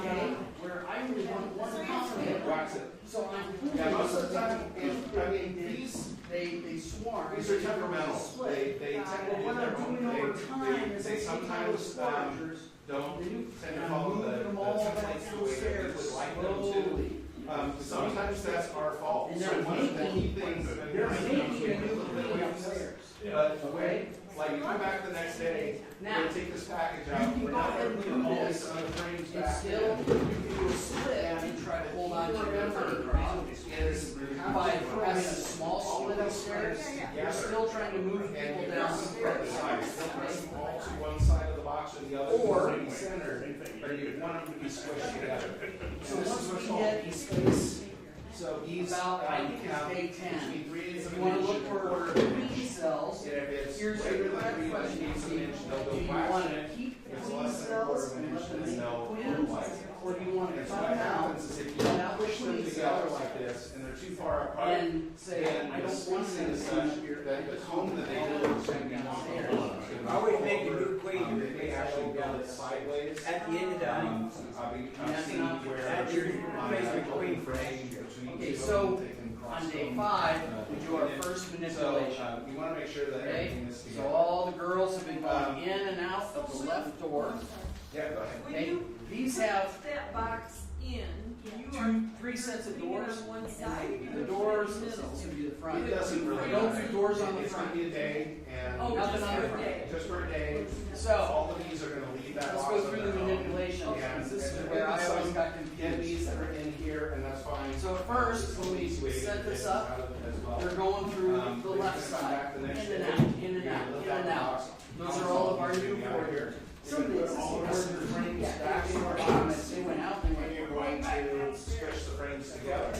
Okay, where I really want one colony. Wax it. So I'm. Yeah, most of the time, these They swarm. are temperamental. Split. They tend to do What their I'm own doing over thing. time is They I take sometimes, those structures, don't tend to and follow I'm the moving them all back templates the way that we downstairs would like them to. slowly. Sometimes that's our fault. And So they're one of the key making, things. they're making a new queen upstairs. But Okay? like you come back the next day, Now, you take this package you out, can we're go not ahead and putting do all this, these other frames and back still, in. you can do a split and try to hold on to your honey crop. Is By having a small split upstairs, you're still trying to move people downstairs. All to one side of the box or the other, Or- in the center, or you want them to be squished together. So So this once is what's we called get e-space. So he's about, I think it's have day 10. between 3 If and you wanna look for queen cells, And if it's here's greater your than 3 question. inches, Do they'll you go wax want in to it. keep the If it's queen less than a cells quarter of an and inch, let them then make they'll queens? wax. Or do you want to And so cut what them out happens is if you without the push them queen together cells like this, and they're too far apart, and say, then I the don't want spacing them is to such come here. that the cone that they build is going to be I always make a new queen. They may actually build it sideways. At the end of the night. I've seen where That's your basic queen frame between Okay, two so of them, they can cross On day them. 5, we do our first So, manipulation. you wanna make sure that Okay, everything is so together. all the girls have been going in and out of the left door. Yeah, go ahead. Okay, these have that box in, 3 sets of doors. one And the doors, this is gonna be the front. It doesn't really No matter. doors on the It's front. gonna be a day, and. Oh, Nothing just on for the a front. day. Just for a day. So, All of these are gonna leave that let's box. go through on the their own. manipulation, And because this is and where I maybe always some got Candies confused. that are in here, and that's fine. So first, Some when we of these we set this take up, out of it as well. We're going through They the left can come side, back the next in and day. out, in and You're out, gonna lift in that and out. box. Those are all of our You're new gonna be out quarters. here. Some of You're these gonna put all are of the frames back in our box. They went out, they When you're went. going to stretch the frames together.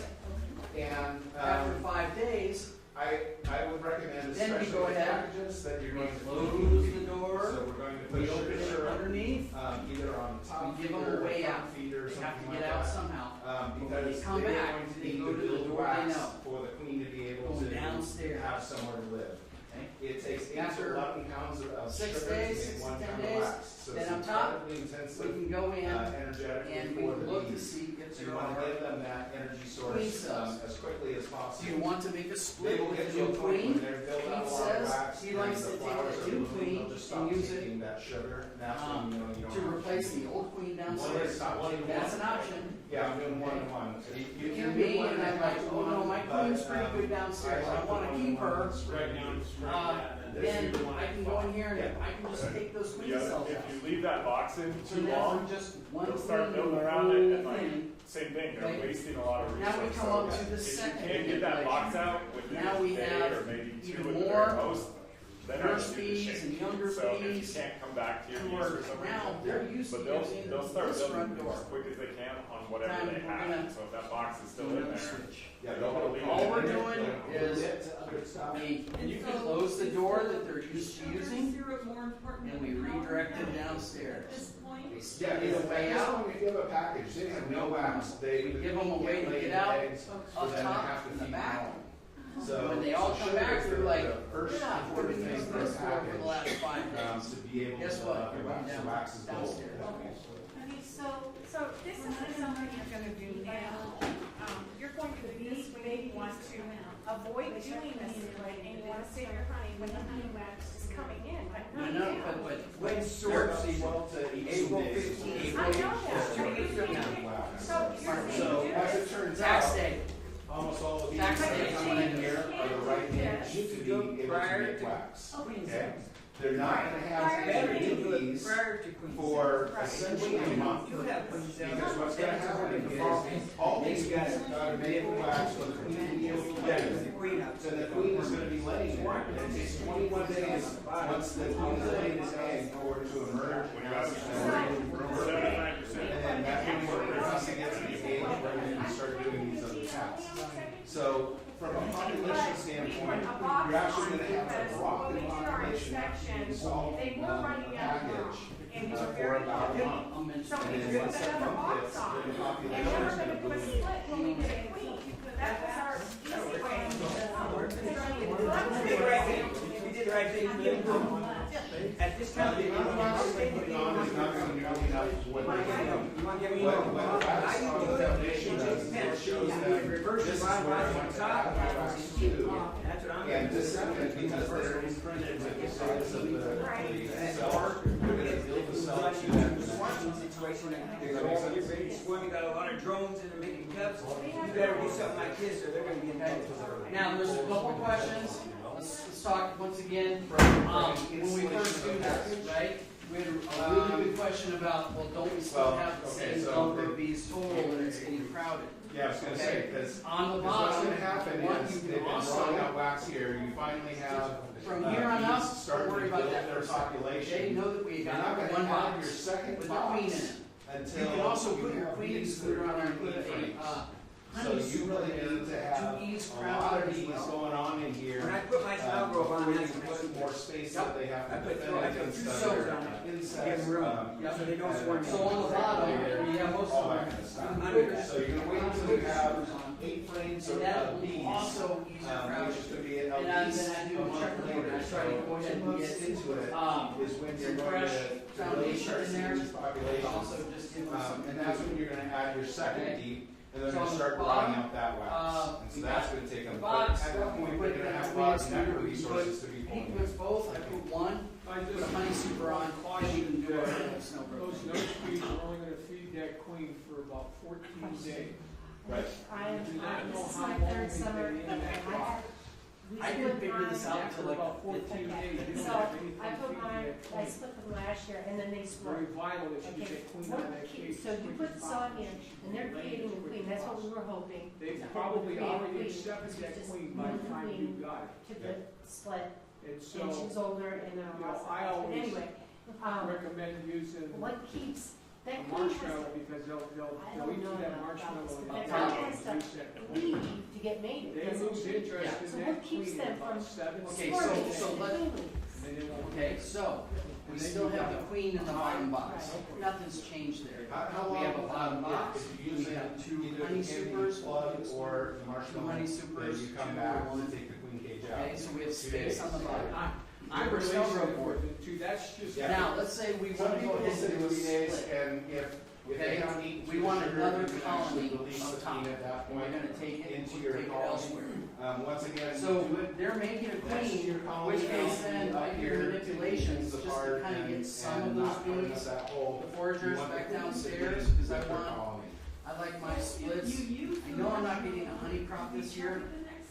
And, After 5 days, I would recommend, Then we especially go with ahead, packages, that you're going to close the door, So we're going to put we open it sugar underneath, either on the top we give them feeder, a way front out. feeder, They something have to like get out that. somehow. Because they come they're back, going to they need go to to the build door wax they know. for the queen to be able Go to downstairs. have somewhere to live. Okay. It takes 8 After to 11 pounds of 6 sugar days, to 6 make to 1 10 pound of days, wax. So then it's on top, incredibly We intensive, can go in energetically and we for can the look to bees. see if So you there want to are. give them that energy Queen source cells. as quickly as Do possible. you want to make a They split will with get a to a new point when queen? they're built Pete out a lot of says wax, he and likes the to take flowers the are new blooming, queen they'll just and stop use it taking that sugar naturally, you don't to replace the old queen downstairs. That's an option. Yeah, I'm doing 1 to 1. You can be, and I'm like, oh no, my queen's pretty good downstairs, I wanna keep her. Right now, Then I can go in here and I can just take those queen cells out. If you leave that box in So too now long, I'm just one they'll queen start in building the around it and whole like, thing. same thing, they're Okay. wasting a lot of Now we resources. come So up to the if second you can't get that box manipulation. out within Now a we day have or maybe 2 even at the more very most, Then nurse I do the bees shake. and younger So if you bees can't come back to your who bees are for some now, reason, they're used to but using they'll start this front building door. as quick as they can on whatever Time they we're have. gonna So if that box is still do in another there, switch. Yeah, they'll leave All it. we're doing is, and you can close the door that they're used to using, and we redirect them downstairs. They still Yeah, need a way out, if you have a package, they have no wax, they. we give them a way to lay get the out, eggs, so up then they top have to and the feed back. them. So. When they all come sugar back, is they're the like, first we're not important putting thing this for a for the package, last 5 days. to be able to. Guess what? You're wax, going down wax is gold. downstairs. So this is something you're gonna do now. You're going to be, maybe want to avoid doing this, right, and you wanna save your honey when the honey wax is coming in, but I not know, now. but When Syrup season. 12 to 18 April days. 15th. I know that. So But you can't- wax. So you're saying So do as this. it turns tax out, day. almost all of these Tax that day are coming in change. here are the right age to be able to make wax. Okay? They're not gonna have any of these for essentially a month. Because what's gonna happen is, all these guys have gotta make wax for the queen to be able to get it. So the queen is gonna be laying there, and it takes 21 days, once the queen is laying this egg, for it to emerge. When you ask for 75%. And then that can work once it gets to the age where you can start doing these other tasks. So, from a population standpoint, you're actually gonna have a drop in population after you install They were running out of package and for very about a month. So And we then put once that another month box hits, on. then the And population then we're is gonna gonna do a boom. split when we get a queen. That was our easy way. We did the right thing. At this time, The amount of wax they're putting on is not gonna be nearly enough for what they're doing. You want to give me What more? wax on the foundation does is it shows them, this is where I want to add my wax to. That's what I'm And gonna this is because they're imprinted with the size of the cell, they're gonna build the cell to that dimension. situation. There's all your baby swim, you got a lot of drones in there making cups. You better do something like this or they're gonna be impacted. Now, there's a couple questions. Let's talk once again, when we first do this, right? We had a really good question about, well, don't we still have the same number of bees total and it's getting crowded? Yeah, I was gonna say, because On the what's bottom, gonna happen what is, you they've can been also, throwing out wax here, you finally have. from here on up, bees don't starting worry to about build that their for a second. population. They know that we You're got not gonna one have box your second with the queen in box it. until. You can also you put your have queen bees excluder on there and that put are queen a, frames. So honey you really need to have to ease a lot crowd of as bees well. going on in here. When I put my smell grove on, where that's you what put more space that they have I to put defend I against put two other cells on it. insects. Give them room. So they don't swarm. So on the bottom, you have most All of that them. kind of stuff. Under- So you're gonna wait until you have 8 frames And of that bees, will also ease your crowd. which is gonna be at And then least I do a month check later. I try to go ahead and 2 months get, into it is when you're some going fresh to really foundation start in seeing there. these populations. Also just give them some. And that's when you're gonna add your second Okay. deep, and they're So gonna on start the drawing bottom, out that wax. And so we that's got gonna take them, the but box, at that point, we we're put gonna the have queen lots of excluder, natural we resources to be He pulling. puts both, I put one, put a honey super on, then we can do our snow Those program. nurse bees are only gonna feed that queen for about 14 days. Right. Do not know This is how my long third they summer. stay in that box. I didn't figure this out After until like about 14 days, you don't So have anything I put feeding mine, that I queen. split them last year and then they It's split. very vital that you Okay, get queen what out of that keeps- cage. so you put the sod in and they're creating a queen, that's what we were hoping. They've to probably create a already queen, accepted which that is queen just by the move the time queen you got it. to the split, And and so, she's older and then you know, lots of I things. But always anyway, recommend using what keeps, a that queen has marshmallow because they'll I eat don't know through that about marshmallow this, and but they'll that queen probably has to reset the queen. leave to get mated, They doesn't lose she? interest So in what that keeps queen them in about from 7 Okay, squirting so and let- queening? and then they'll- Okay, so, we still have the queen in the bottom box, nothing's changed there. How We long have a bottom box, if you we use it, have two either honey the candy supers, plug or the marshmallow, honey then supers, you come two back or one. to take the queen cage out. Okay, so we have space on the bottom. I'm We're still releasing it report. within 2, that's just. Yeah. Now, let's say we Some want to go people ahead say and do a 3 days, split. and if they Okay, don't eat we too want sugar, another you can actually colony release up the top. queen at that And we're point gonna take it, into we'll your take it colony. elsewhere. Once again, So do it they're making a next to queen, your colony, which case then up I do here, manipulations take just things to apart kind of and- get some and of those not open up bees, that hole. the foragers You want back the queen to downstairs, be because I with your want, colony. I like my splits. I know I'm not getting a honey crop this year,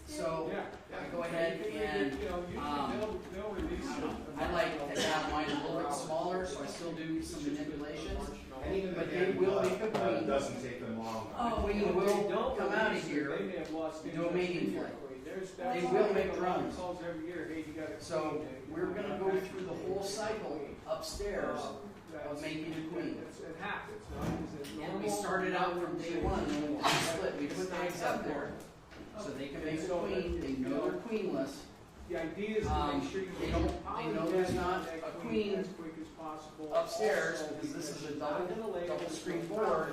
so Yeah. I go ahead and, You know, usually they'll release I it. don't know, I like to have mine a little bit smaller, so I still do some manipulations. And even But the they candy will plug, make a queen. doesn't take them long. The queen If they will don't come out of release it, here they may have lost and do a interest in mating your flight. queen. They will make drones. Calls every year, hey, you gotta. So we're gonna go through the whole cycle upstairs of making a queen. It happens, no? Is it And we normal? started out from day one, when we split, we put eggs up there, so they can make a queen, they know they're queenless. The idea is to make sure you. They know there's not a queen as quick as possible. upstairs, because this is a double screen board,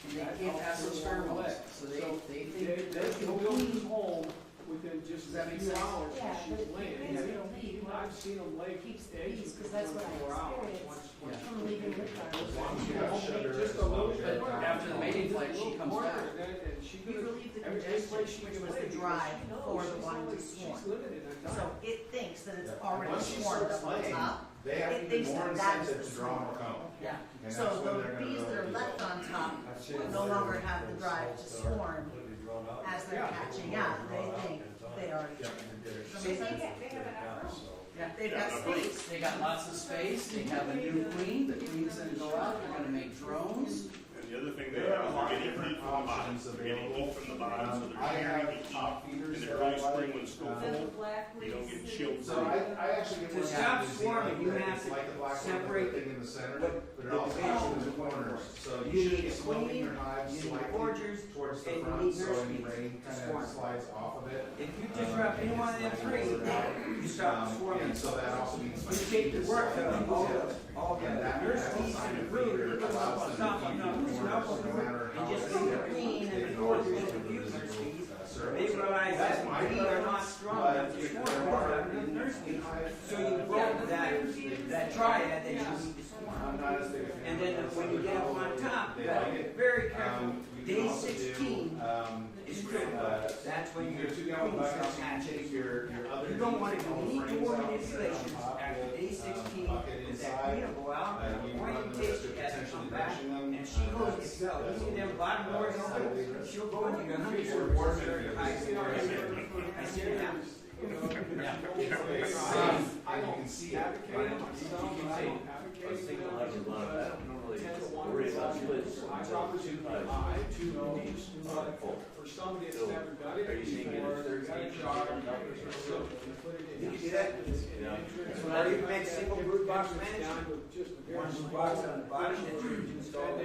and they can't pass those pheromones, so they think that They there's can no build queen. his home within just Does a that make few sense? hours Yeah, when she's but laying. it depends on the lead. I've seen them lay Keeps the eggs bees, 'cause within that's what I 24 hours. experienced. Once From leaving with As ours. long as you got shutter, Just as a long little as you bit. got After the mating flight, she comes back. And she We gonna- relieve the every congestion, place she which can was lay, the drive because for the she's one only- to swarm. She's limited in time. So it thinks that it's Yeah. already Once she swarmed starts up on laying, top. they have It even thinks more that that's incentive the to draw more swarm. comb. Yeah, And so that's when the they're gonna bees that really are do left it. on top no longer have the drive to swarm as they're hatching out. They think they already. So they have enough room. Yeah. They've got space. They got lots of space, they have a new queen, the queen's gonna go out, they're gonna make drones. And the other thing they There are a have, lot they're of getting heat different from the bottom, options they're getting heat from the bottom, so I they're have carrying heat top feeders in the that early I spring like. when it's still Um, cold, you don't get chilled. So I actually get To one stop out in New swarming, Zealand you that have is to like the black one, separate the thing in the center, what but it the also divisions has the of what corners. are. So You you should need be a sloping queen, your hives you need slightly foragers, towards the and you front, need so any nurseries rain to kind swarm. of slides off of it. If you disrupt any one of them trees, you start swarming. And so that also means. You take the work of all the And that nurseries and the brooders, allows them to stop keep them, the corners, no matter and how just big leave they the are. queen and They the can always foragers build and the nurseries, nurseries. service. They realize That's that my we are not preference, strong but enough to if swarm there more are than the nurseries. So you uh, grow that triad that you need to swarm. I'm not as big a fan. And then when you get up on top, They you gotta like be it. very careful. You can Day also do, 16 is critical. That's when you your do two queen gallon starts buckets, you can hatching. take your other. You don't want to do any frames more out, manipulations put it on top after of day it, 16, bucket because that inside. queen will go out, You or run you the take risk of it as it potentially comes back, drenching them. and she goes That's- to go. that's You see them what bottom we- doors that's open, how we risk. she'll go into your honey It's store, rewarding. start your hives. I see it now. And you can see it. Advocating on some, but I don't advocate for them. 10 to 1 I probably should be high, 2 bees, but for somebody that's never done it before, they're gonna jar, put it in. You can do that. Or you can make single brood box management. One brood box on the bottom that you install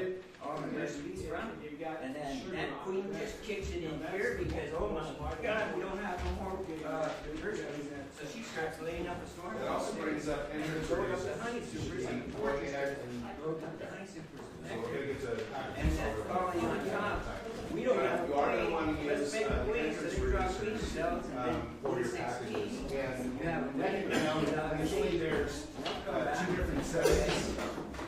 all the nurseries around. And then that queen just kicks it in here because, oh my God, we don't have no more nurseries. So she starts laying up a storm. That also brings up entrance Going up rates. the honey supers and Working at, and broke up the honey supers. so we're gonna get to. And that's falling on top. We don't have a You are gonna wanna queen, let's use, make a queen, so entrance they drop reducers, queen cells and then for go to your 16. packages. And You have a that can be queen, done, initially there's, two different settings.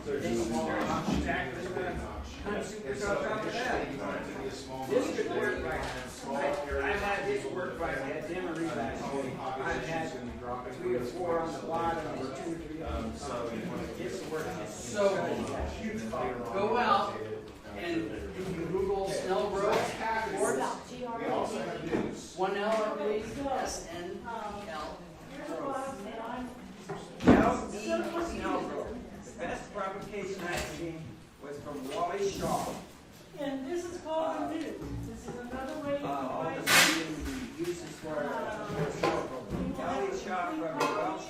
There's a small notch and there's a big notch. Honey And supers so on top of initially that. you want it to be a small notch. This could work and right small now. areas I've had this of work the right family. at Dimmer How many Relax. populations I've had gonna be dropping. 3 or 4 on the bottom and 2 or 3 on the So top. you want to This work is So, huge problem. go out and you can Google Snell Grove boards. We also have news. 1L, I believe, SNEL. Snellgrove. The best propagation I've seen was from Wally Shaw. And this is called a new. This is another way to All provide. the funding uses for Snellgrove. Wally Shaw from the Welsh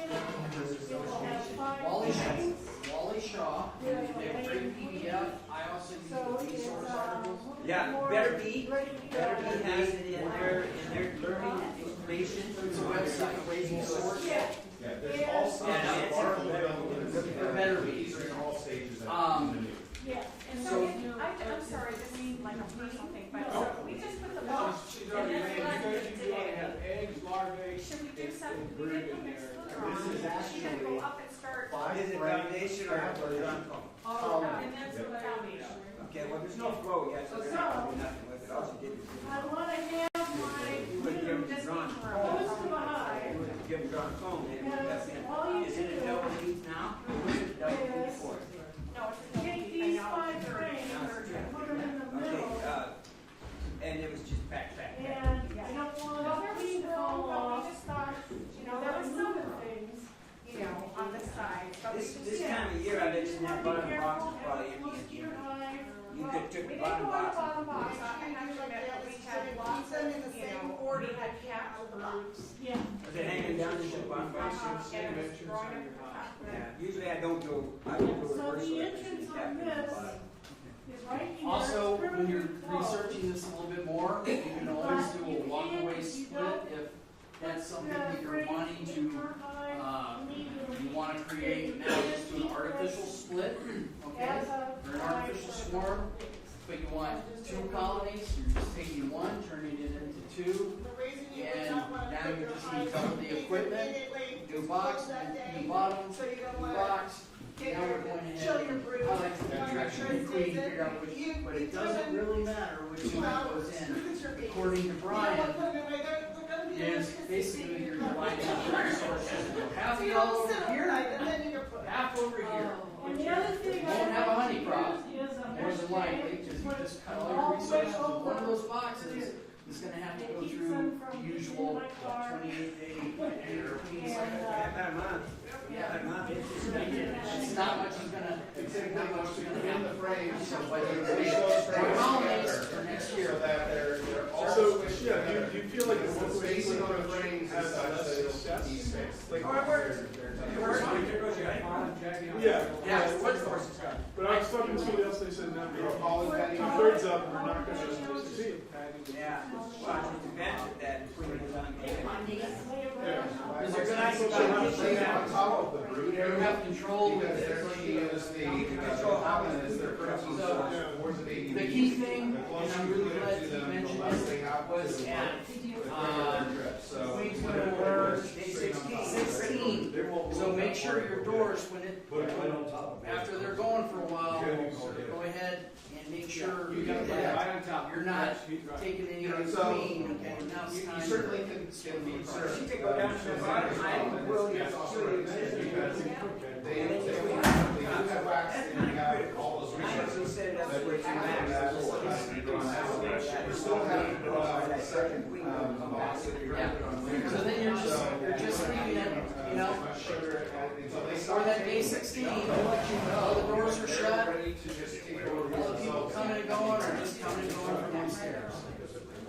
Association. Wally Shaw, they have great PDF, I also use the resource articles. Yeah, Better Be has it in their learning information. It's a website, raising source. Yeah, there's all sorts of articles available in the. There better be. These are in all stages of the news. Yeah, and So- so, I'm sorry, this is like a personal thing, but so we just put the box, She's and already that's made, what I you did guys, you wanna today. have eggs, larvae. Should we do and something, we brood did in put mixed there. food on, This is she's gonna go actually up and start. Is it foundation or drum foam? Oh, and that's the foundation. Okay, well, there's no flow yet, so there's not gonna be nothing with it. All she did is. I wanna have my You would give them drawn. close to the hive. You would give them drawn foam. They would Yes, have all been. you Is it a do double heat now? Or is it a double heat before? No, it's a Take I these know. 5 frames and put them in the middle. Okay, and it was just back. And I don't want these to fall off. We just thought, you know, There there were was some some, things. you know, on the side, but we just. This time of year, I bet you that bottom box is probably Look empty. at your hive. You could took We the didn't bottom go on the box. bottom box, I have to admit that we had lots of, you know, already had capped the box. Yeah. Is it hanging down in the bottom? And it was drawing up the top. Yeah, usually I don't go reverse. So the like entrance you on tap in the this bottom. is right here. Also, It's when you're pretty close. researching this a little bit more, you can always do a walkaway split if that's something that you're wanting to, you wanna create, now just do an artificial split, okay? Or an artificial swarm, but you want 2 colonies, you're just taking 1, turning it into 2, The reason you would and not wanna now put you your just hive need double the equipment, immediately do a box, that day, do bottom, so you don't do wanna box. get Now we're going show ahead your and brood. I like to do actually queen, figure out which, but it doesn't really matter which one goes in. According to Brian, is basically you're dividing up the resources. Half of it all over here, half over here. And the other thing You won't have a honey crop, is more than likely, because you just cut all your resources in one of those boxes. Is gonna have to go through the usual 28-day queen cycle. It's not much is gonna, not much is gonna happen. So whether it's more colonies for next year. So that they're all So, switched yeah, together. do you feel like the The one spacing on the frames has is such less that it'll success? be fixed. Like, Yeah, yeah, what's the horse but I was talking to somebody else, they said, no, You're calling that 2/3 up, we're not gonna succeed. Yeah, well, it's advantage that queen is on game. Because they're gonna have on top of the brood you area, have control with because it. their key is the common is their protein source towards the baby. The key thing, The and closer I'm you really get glad to you them, mentioned the less this, they have was to at, So. Queen's Door day 16. So make sure your doors, after they're going for a while, go ahead and make sure that you're not taking any of the queen, okay, now it's You time. certainly can be served. You can go down to the bottom, I will, yes, Because they do have wax and you have all those resources. set it up That so we it's can max. have we still have to put out that second box that you're gonna put on. So then you're just leaving it, you know, for that day 16, all the doors are shut, all the people coming and going are just coming and going from upstairs.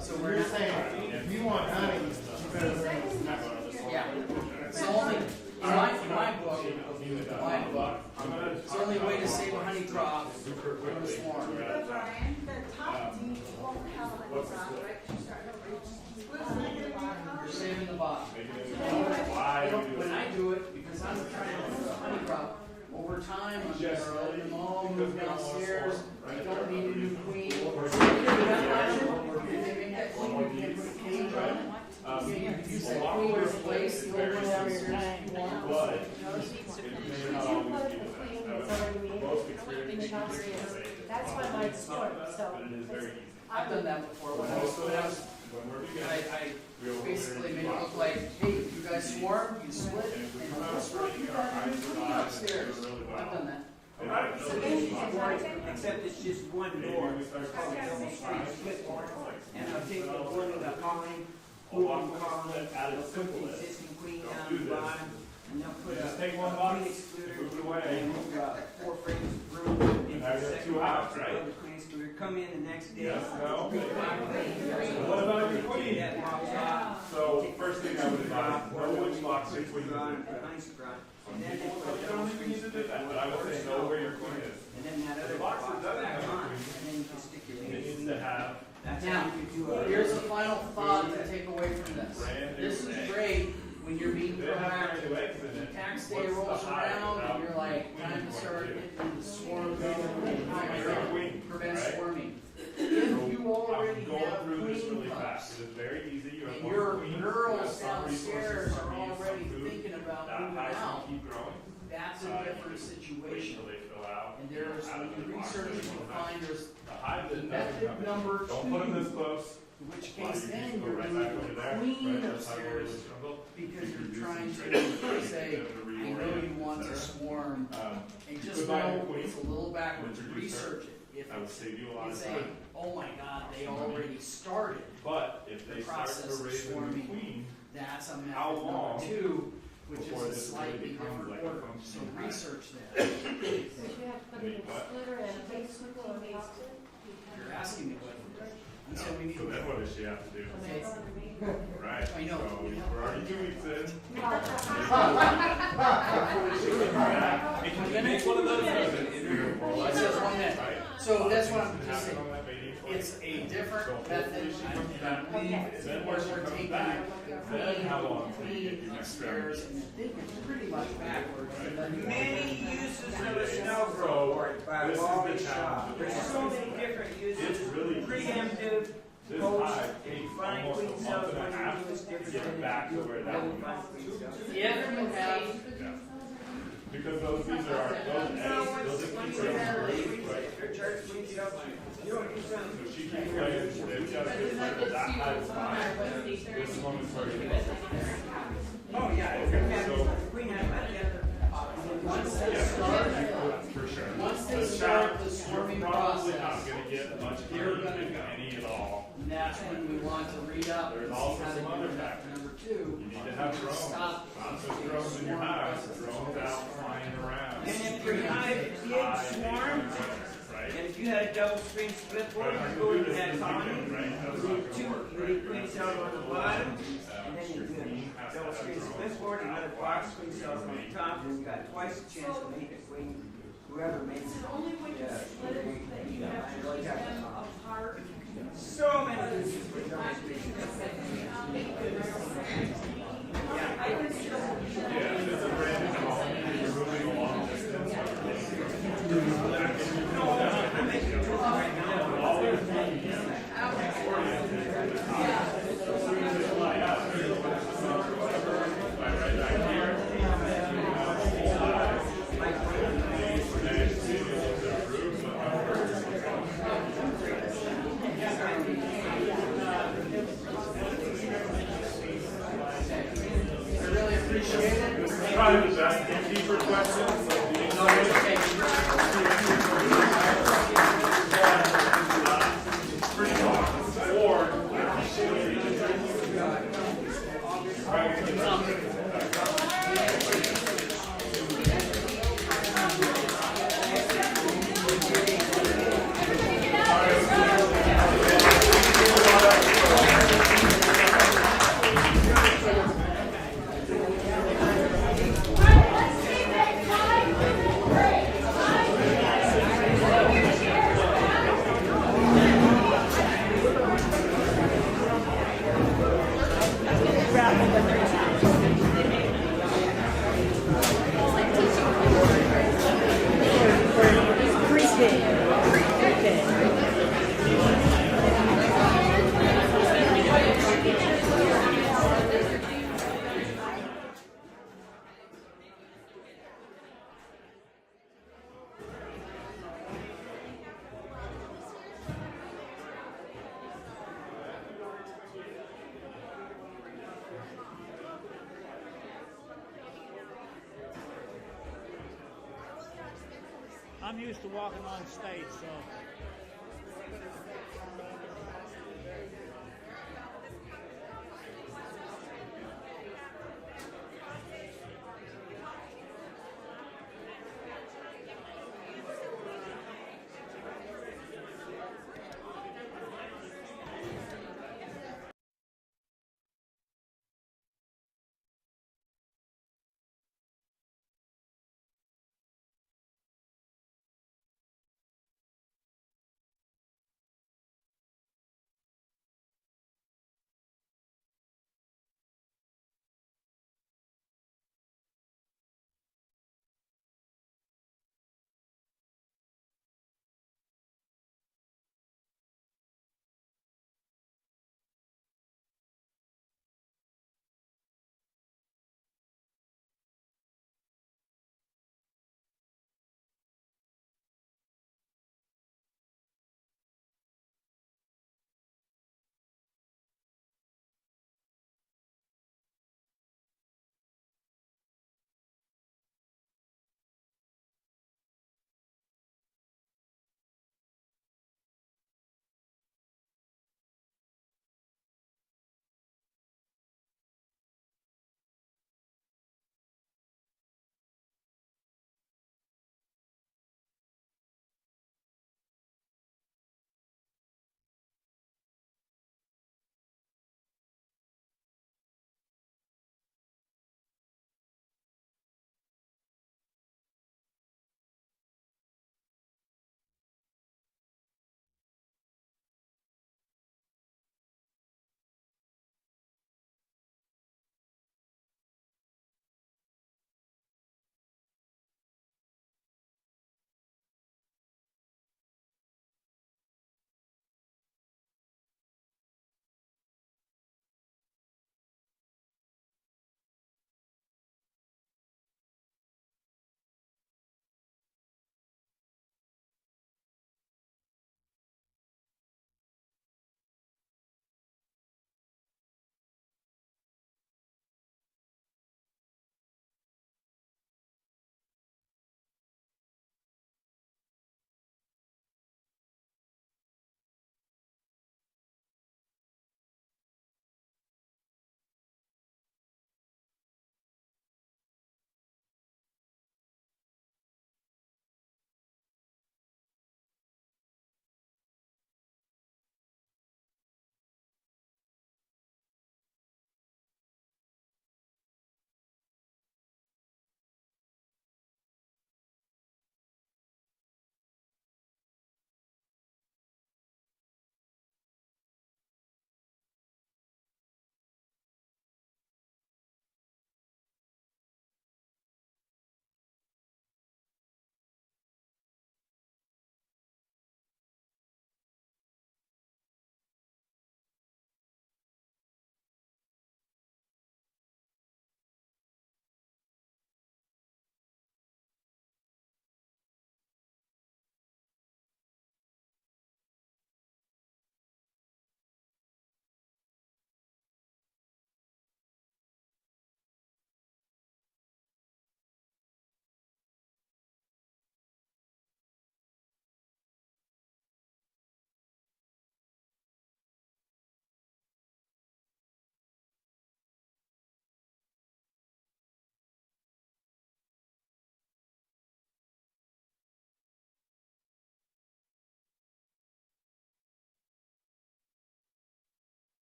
So we're not saying, If you want honey, you better. yeah, it's the only, in my book, it's the only way to save a honey crop from a swarm. But Brian, the top team won't have a crop, right? You're saving the bottom. Why do you do When it? I do it, because I'm trying to do a honey crop, over time, I'm gonna let them all move downstairs, I don't need a new queen. If they make that queen, you can put a cage on it. You can use that queen to replace the old one downstairs if you want. But it may not always be the best. Most experienced people say it. That's why I like sport, so. But it is very easy. I've done that before, when When we're together, I we over basically there made it look like, hey, you guys swarm, you split, and if we you come out split, you got a new queen upstairs. I've done that. Except it's just one door. It's called a double street split door. And I'll take the one of the colony, put one colony, put the existing queen down the bottom, and they'll put Just a take one queen box, excluder, move it away. and move 4 frames of broom into Now the you have second 2 box out, right? above the queen excluder. Come in the next day. Yes, no. Pick one queen. What about your queen? That box off. So first thing I would advise, know which box your queen is in. And then they put You don't even need to do that, but I would say know where your queen is. and then that other The box box that doesn't back have on, a and queen, then you can stick your it leaves. needs to have That's Now, how you could do it. here's a final thought to take away from this. brand new This is egg. great when you're being They have brand proactive. new eggs in it. Tax day What's the rolls hive around without and you're like, queen time to going start to? getting the swarms in You're a queen, and prevent right? swarming. So, If you already I'm going have through this queen really pups, fast. It is very easy. You have and one your queen, you girls have some downstairs resources, are some meat, already some food. thinking about That moving hive's out, gonna keep growing. that's a You different can wait situation. till they fill out. And there's, Out of when the you box, research, there's you'll no find there's The hive that doesn't method come in. number Don't put them this close. in which Why, case you then just go you're right leaving back over the there, queen right? That's how upstairs you struggle. because you're Introduce trying some to training, say, get them to I know reorient, you want to et cetera. swarm, and just goodbye to know queen. it's a little backwards, Introduce her. research it. If That would save you a lot of it's a, time. oh my God, they already started, But if the they start process to of raise a new swarming. queen, That's a How method long number 2, which before is a this really slightly becomes different like a order. So functioning hive? research that. Wait, what? You're asking me what it is. And so we need So then what does she have to do? Okay, Right, I know. so we're already 2 weeks in. It can make one of those. It says 1 minute. So that's what I'm just saying. It's a different method. I believe is where we're taking Then how long till you get your next upstairs and then it's pretty much backwards. Many uses of a snow So, report by this is Wally the Shaw. challenge. There's so many different uses. It's really easy. Preemptive, This post, hive takes find almost queen a cells month and a when half you do is to different get than back if to you where that really one find was. queen cells. If you have Yeah. Because those, these are, those eggs, they'll just keep getting bruised, but If your church queen cells, you don't use them. so she keeps laying, they've got a good cycle, that hive is fine. This one is where you. Oh, yeah, if your queen has that, once they Yeah, start, for sure. once they The start shot, the swarming you're probably process, not gonna get much you're green, gonna if go. any at all. and that's when we want to read up and There's see also how they some other do that. factors. Number two, You need to have drones, stop not just drones in your hive, drones out flying around. and if your hive did swarm, Right? and if you had a double screen split board, you go and you had colony, you need queen cells on the bottom, and then you do a double screen split board, another box queen cells on the top, and you got twice the chance to make a queen, whoever makes it. Only when you split it that you have to keep them apart. So many uses for double screen. I can still. Yeah, this is a brand new colony, you're moving a long distance. All their things oriented to the top. As soon as it light up, right back here. Whole hive. Next, it's a roof, I really appreciate it. probably the best gatekeeper question. No, it's okay. Pretty long. Or, I'm used to walking on stage, so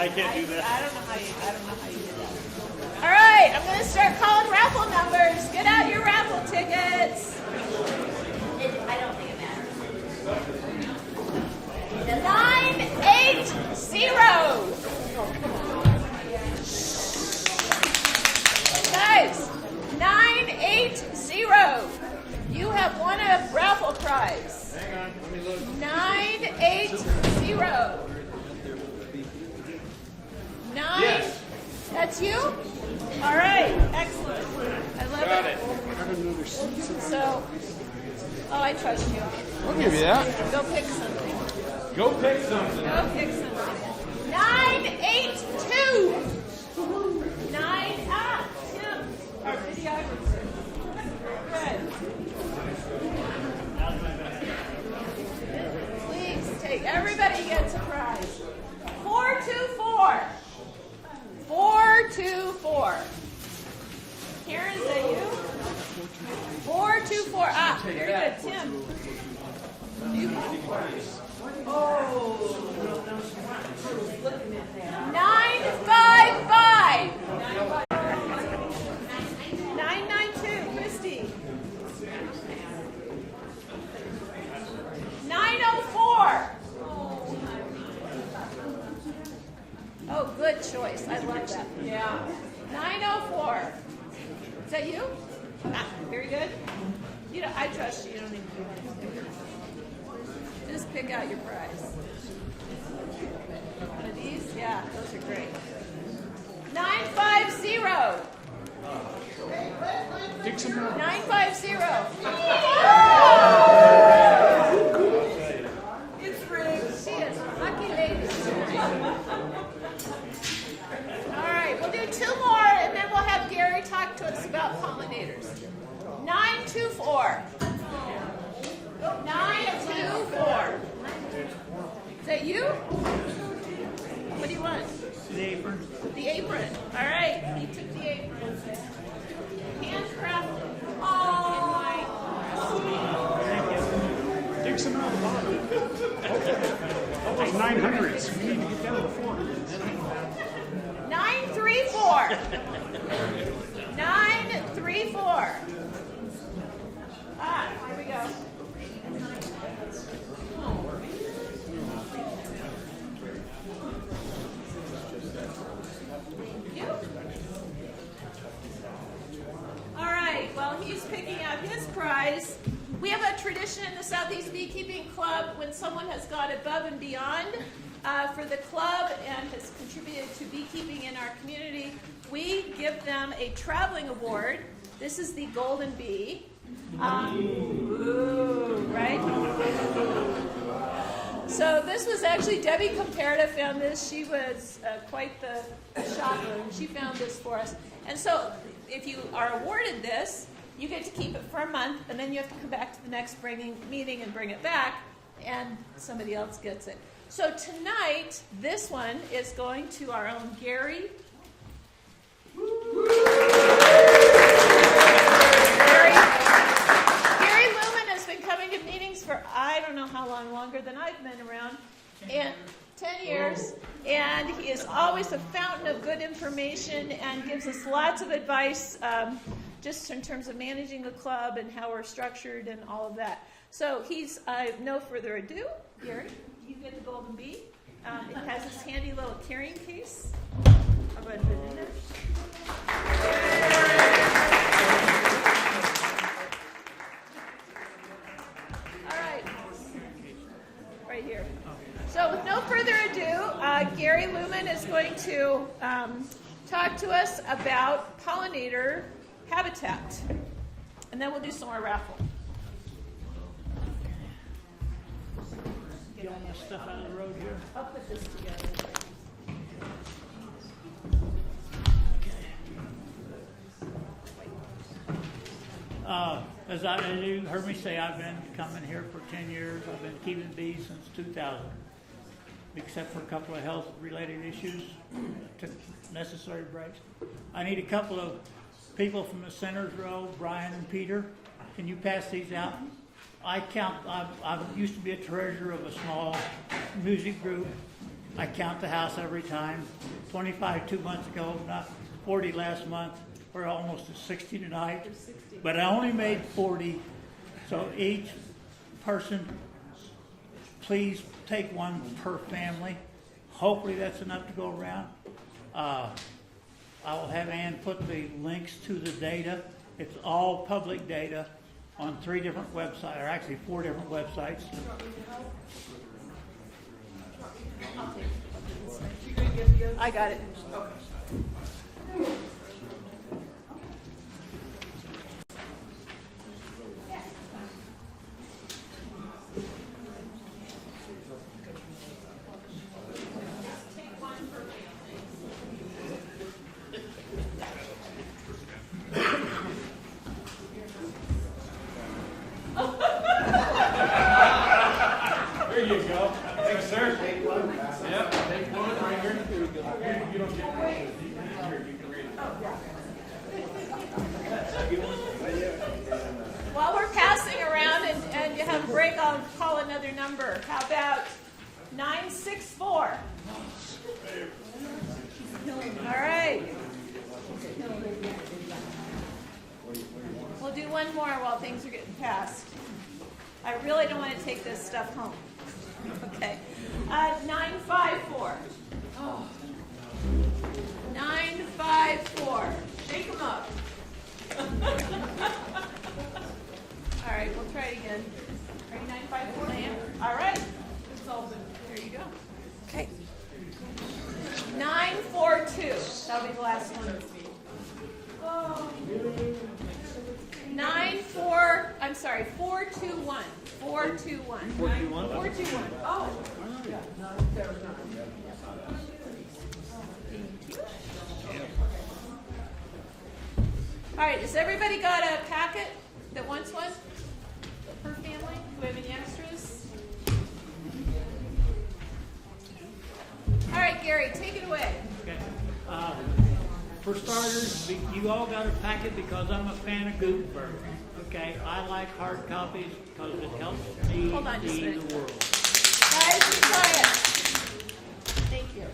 I can't do that. I don't know how you did that. All right, I'm gonna start calling raffle numbers. Get out your raffle tickets. I don't think it matters. 980. Guys, 980. You have won a raffle prize. Hang on, let me look. 980. Yes. That's you? All right, excellent. I love Got it. it. So, I trust you. I'll give you that. Go pick something. Go pick something. Go pick something. 982. Tim, our videographer. Good. Please take, everybody gets a prize. 424. 424. Karen, is that you? 424. Ah, very good, Tim. You go for it. Oh. 955. 992, Christy. 904. Oh, good choice. I love that. Yeah. 904. Is that you? Ah, very good. You know, I trust you. You don't need to do anything. Just pick out your prize. One of these? Yeah, those are great. 950. Take some more. 950. It's rigged. She is a lucky lady. All right, we'll do two more, and then we'll have Gary talk to us about pollinators. 924. 924. Is that you? What do you want? The apron. The apron. All right, he took the apron. Handcrafted. Oh. Take some out of the bottom. All those 900s. We need to get down to the 400s. 934. 934. Ah, here we go. You? All right, well, he's picking out his prize. We have a tradition in the Southeast Beekeeping Club when someone has gone above and beyond for the club and has contributed to beekeeping in our community. We give them a traveling award. This is the Golden Bee. Ooh, right? So this was actually, Debbie Comparative found this. She was quite the shopper, and she found this for us. And so if you are awarded this, you get to keep it for a month, and then you have to come back to the next meeting and bring it back, and somebody else gets it. So tonight, this one is going to our own Gary. Gary Lumen has been coming to meetings for I don't know how long, longer than I've been around, and 10 years, and he is always a fountain of good information and gives us lots of advice just in terms of managing the club and how we're structured and all of that. So he's, no further ado, Gary, you get the Golden Bee. It has this handy little carrying case. I'll go ahead and put it in there. All right. Right here. So with no further ado, Gary Lumen is going to talk to us about pollinator habitat. And then we'll do some more raffle. Get all my stuff out of the road here. I'll put this together. As you heard me say, I've been coming here for 10 years. I've been keeping bees since 2000, except for a couple of health-related issues. Took necessary breaks. I need a couple of people from the center's row, Brian and Peter. Can you pass these out? I used to be a treasurer of a small music group, I count the house every time. 25 2 months ago, not 40 last month. We're almost at 60 tonight. But I only made 40. So each person, please take one per family. Hopefully that's enough to go around. I will have Ann put the links to the data. It's all public data on 3 different websites, or actually 4 different websites. I got it. There you go. Thanks, sir. Take one. Yep, take one right here. Here, you don't get one. Here, you can read it. While we're passing around and you have a break, I'll call another number. How about 964? All right. We'll do one more while things are getting passed. I really don't want to take this stuff home. Okay. 954. Oh. 954. Shake them up. All right, we'll try it again. Ready, 954? All right. It's open. There you go. Okay. 942. That'll be the last one. Oh. 421. 421. 421. 421. Oh. All right, has everybody got a packet that wants one per family? Do we have any extras? All right, Gary, take it away. Okay. For starters, you all got a packet because I'm a fan of Gutenberg. Okay, I like hard copies because it helps me see the world. Guys, be quiet. Thank you.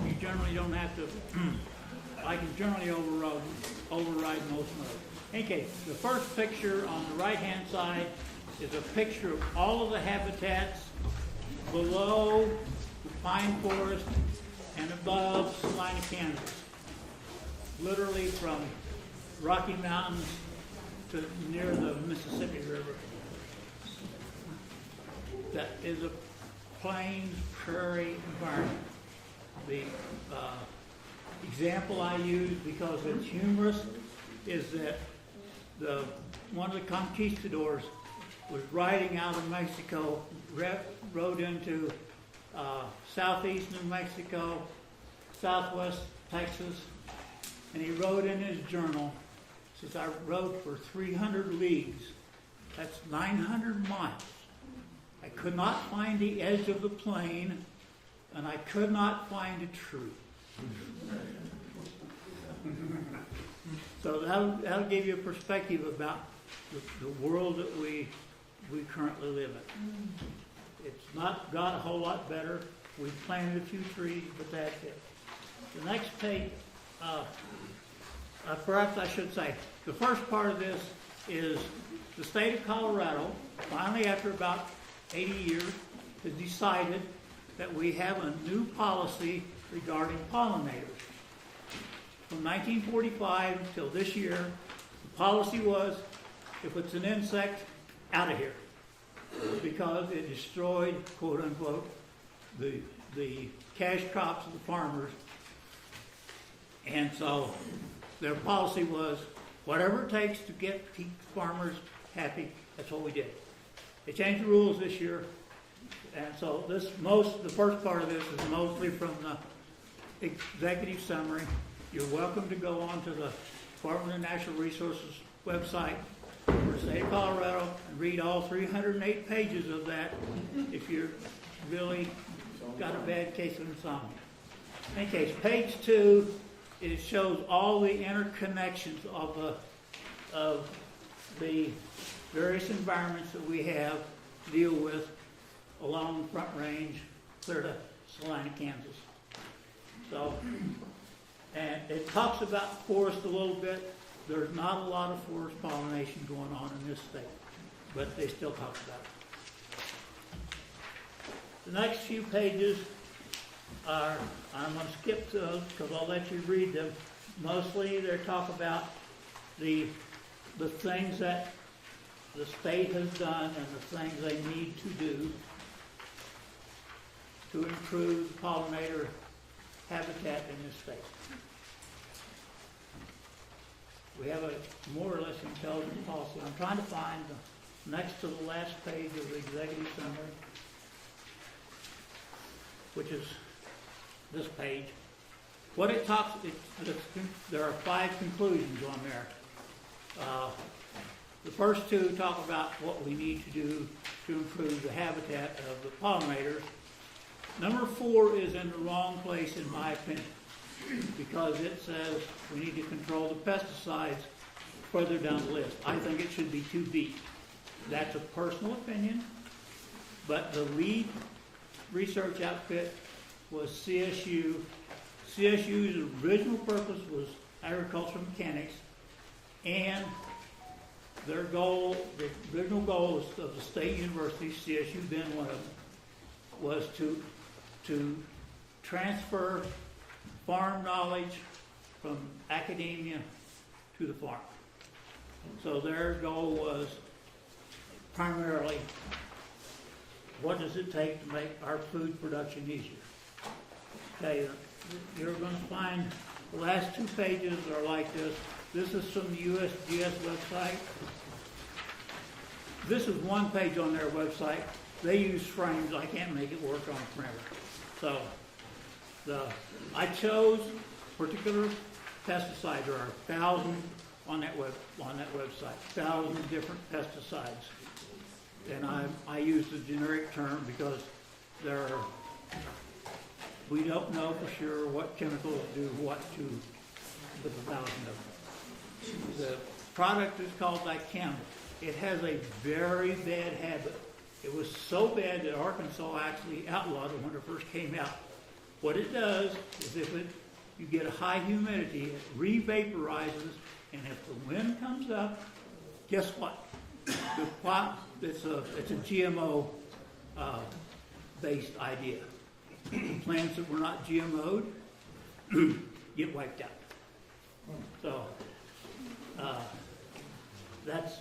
You generally don't have to. I can generally override most of them. Okay, the first picture on the right-hand side is a picture of all of the habitats below the pine forest and above Salina, Kansas. Literally from Rocky Mountains to near the Mississippi River. That is a plains prairie environment. The example I use because it's humorous is that one of the conquistadors was riding out of Mexico, rode into southeast New Mexico, southwest Texas, and he wrote in his journal, says, I rode for 300 leagues. That's 900 miles. I could not find the edge of the plain, and I could not find a tree. So that'll give you a perspective about the world that we currently live in. It's not got a whole lot better. We've planted a few trees, but that's it. The next page, perhaps I should say, the first part of this is the state of Colorado, finally after about 80 years, has decided that we have a new policy regarding pollinators. From 1945 until this year, the policy was, if it's an insect, out of here. Because it destroyed, quote unquote, the cash crops of the farmers. And so their policy was, whatever it takes to keep farmers happy, that's what we did. They changed the rules this year. And so the first part of this is mostly from the executive summary. You're welcome to go on to the Department of Natural Resources website for the state of Colorado and read all 308 pages of that if you're really got a bad case of insomnia. In any case, page 2, it shows all the interconnections of the various environments that we have to deal with along the Front Range, clear to Salina, Kansas. So, and it talks about forest a little bit. There's not a lot of forest pollination going on in this state, but they still talk about it. The next few pages are, I'm going to skip those because I'll let you read them. Mostly they talk about the things that the state has done and the things they need to do to improve pollinator habitat in this state. We have a more or less intelligent policy. I'm trying to find the next to the last page of the executive summary, which is this page. What it talks, there are 5 conclusions on there. The first 2 talk about what we need to do to improve the habitat of the pollinators. Number 4 is in the wrong place in my opinion, because it says we need to control the pesticides further down the list. I think it should be 2B. That's a personal opinion, but the lead research outfit was CSU. CSU's original purpose was agricultural mechanics, and their goal, the original goal of the state university, CSU being one of them, was to transfer farm knowledge from academia to the farm. So their goal was primarily, what does it take to make our food production easier? Okay, you're going to find the last 2 pages are like this. This is from the USGS website. This is one page on their website. They use frames. I can't make it work on a printer. So I chose particular pesticides. There are 1,000 on that website. 1,000 different pesticides, and I use the generic term because we don't know for sure what chemicals do what to with 1,000 of them. The product is called Dicamba. It has a very bad habit. It was so bad that Arkansas actually outlawed it when it first came out. What it does is you get a high humidity, it re-vaporizes, and if the wind comes up, guess what? It's a GMO based idea. Plants that were not GMO'd get wiped out. So that's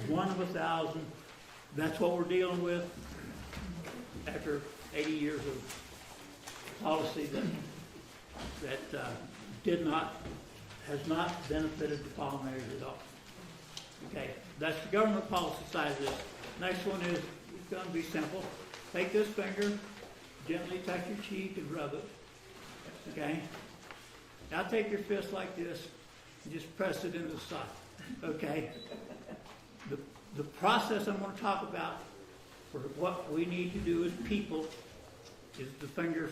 one of 1,000. That's what we're dealing with after 80 years of policy that has not benefited the pollinators at all. Okay, that's the government policy side of this. Next one is, it's going to be simple. Take this finger, gently touch your cheek and rub it. Okay? Now take your fist like this and just press it into the side. Okay? The process I'm going to talk about for what we need to do as people is the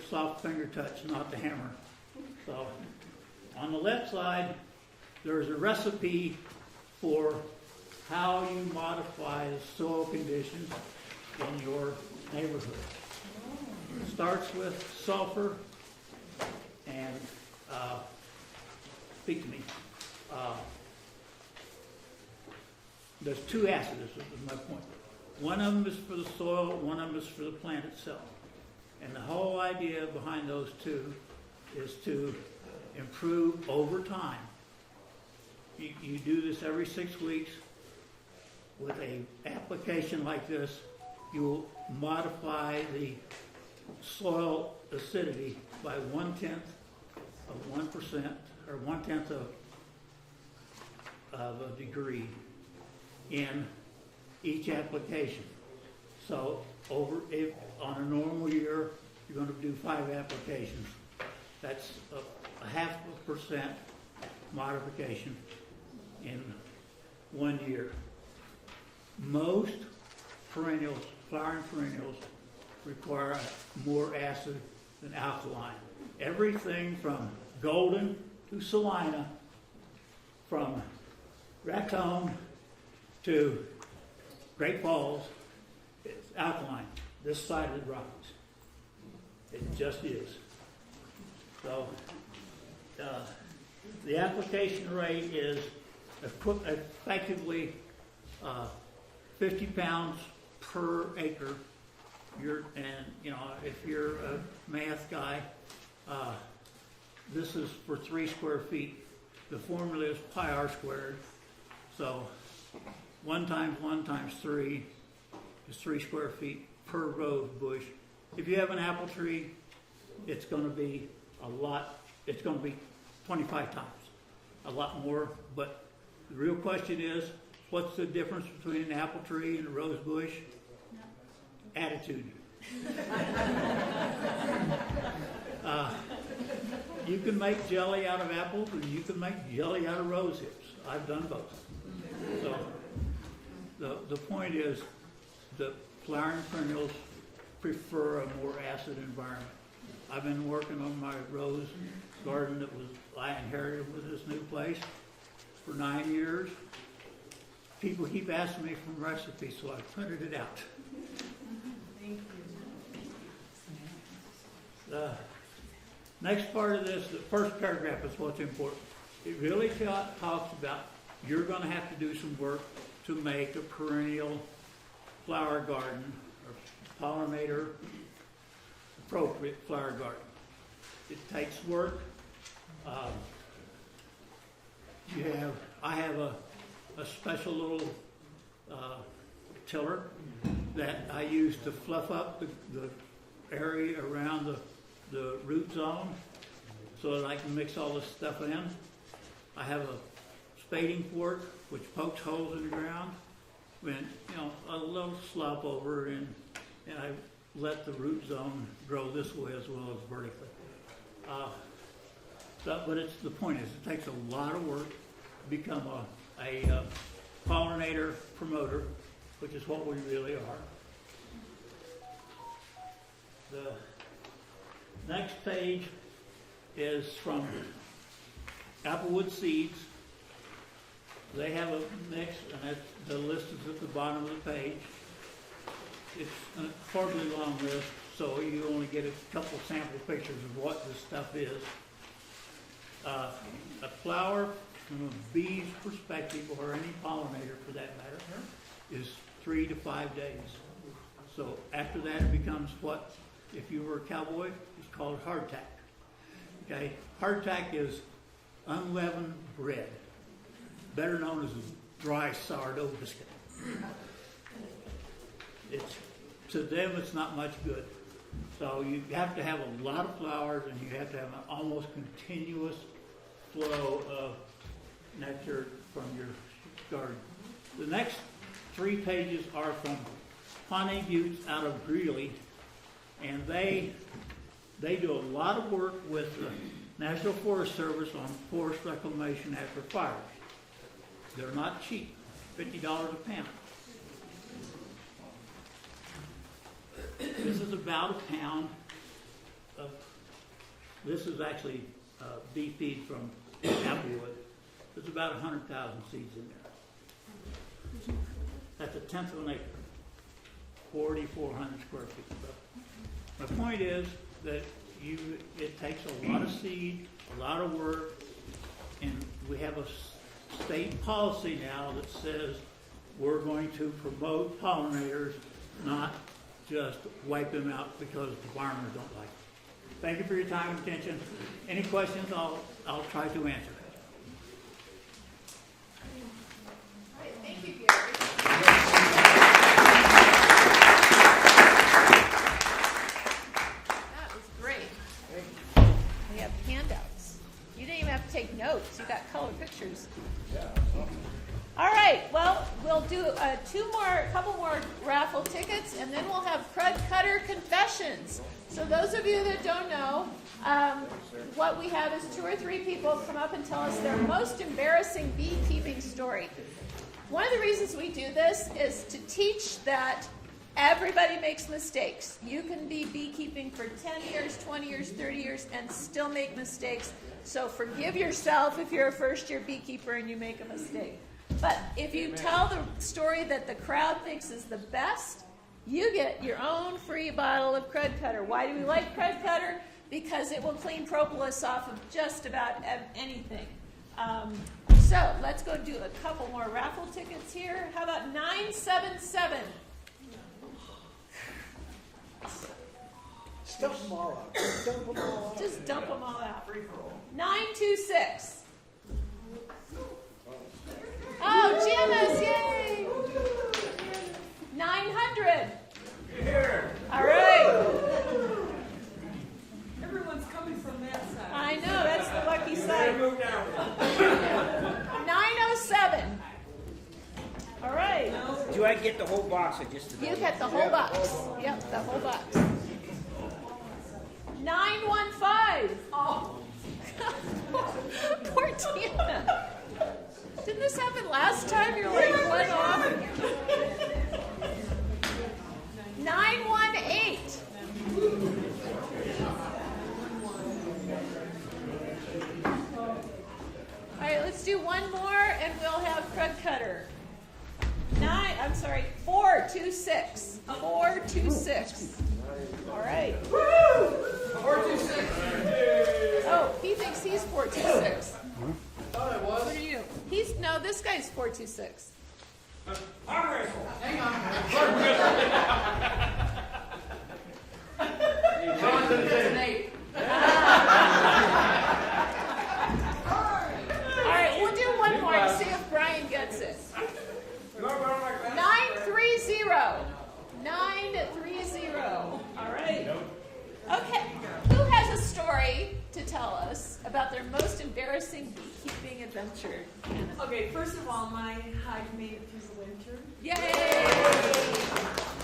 soft finger touch, not the hammer. So on the left side, there's a recipe for how you modify the soil conditions in your neighborhood. It starts with sulfur and, speak to me, there's 2 acids, is my point. One of them is for the soil, one of them is for the plant itself. And the whole idea behind those 2 is to improve over time. You do this every 6 weeks. With an application like this, you will modify the soil acidity by 1/10 of 1%, or 1/10 of a degree in each application. So if on a normal year you're going to do 5 applications, that's a 0.5% modification in 1 year. Most perennials, flowering perennials, require more acid than alkaline. Everything from golden to salina, from raccoon to Great Falls, it's alkaline, this side of the Rockies. It just is. So, the application rate is effectively 50 pounds per acre. If you're a math guy, this is for 3 square feet. The formula is pi r squared. So 1 times 1 times 3 is 3 square feet per rose bush. If you have an apple tree, it's going to be a lot. It's going to be 25 times, a lot more. But the real question is, what's the difference between an apple tree and a rose bush? Attitude. You can make jelly out of apples, and you can make jelly out of rose hips. I've done both. So the point is, the flowering perennials prefer a more acid environment. I've been working on my rose garden that I inherited with this new place for 9 years. People keep asking me for recipes, so I printed it out. Thank you. The next part of this, the first paragraph is what's important. It really talks about you're going to have to do some work to make a perennial flower garden or pollinator appropriate flower garden. It takes work. I have a special little tiller that I use to fluff up the area around the root zone so that I can mix all this stuff in. I have a spading fork which pokes holes in the ground when a little slop over and I let the root zone grow this way as well as vertically. But the point is, it takes a lot of work to become a pollinator promoter, which is what we really are. The next page is from Applewood Seeds. They have a mix, and the list is at the bottom of the page. It's a horribly long list, so you only get a couple sample pictures of what this stuff is. A flower, from a bee's perspective, or any pollinator for that matter, is 3 to 5 days. So after that, it becomes what, if you were a cowboy, it's called hardtack. Okay, hardtack is unleavened bread, better known as a dry sourdough biscuit. To them, it's not much good. So you have to have a lot of flowers, and you have to have an almost continuous flow of nectar from your garden. The next 3 pages are from Pawnee Buttes out of Greeley, and they do a lot of work with the National Forest Service on forest reclamation after fires. They're not cheap, $50 a pound. This is about a pound of, this is actually bee feed from Applewood. There's about 100,000 seeds in there. That's 1/10 of an acre, 4,400 square feet. My point is that it takes a lot of seed, a lot of work, and we have a state policy now that says we're going to promote pollinators, not just wipe them out because the farmers don't like it. Thank you for your time and attention. Any questions, I'll try to answer. All right, thank you, Gary. That was great. We have handouts. You didn't even have to take notes. You got color pictures. All right, well, we'll do a couple more raffle tickets, and then we'll have Crud Cutter Confessions. So those of you that don't know, what we have is 2 or 3 people come up and tell us their most embarrassing beekeeping story. One of the reasons we do this is to teach that everybody makes mistakes. You can be beekeeping for 10 years, 20 years, 30 years, and still make mistakes. So forgive yourself if you're a first-year beekeeper and you make a mistake. But if you tell the story that the crowd thinks is the best, you get your own free bottle of Crud Cutter. Why do we like Crud Cutter? Because it will clean propolis off of just about anything. So let's go do a couple more raffle tickets here. How about 977? Dump them all out. Dump them all out. Just dump them all out. 926. Oh, Janice, yay! 900. Here. All right. Everyone's coming from that side. I know, that's the lucky side. Move down. 907. All right. Do I get the whole box or just the? You get the whole box. Yep, the whole box. 915. Oh. Poor Tina. Didn't this happen last time? You're like one off. 918. All right, let's do one more and we'll have Crud Cutter. 426. 426. All right. Woo! 426. Oh, he thinks he's 426. Thought I was. What are you? No, this guy's 426. Hang on. All right, we'll do one more and see if Brian gets it. 930. 930. All right. Okay. Who has a story to tell us about their most embarrassing beekeeping adventure? Okay, first of all, my hive made it through the winter. Yay!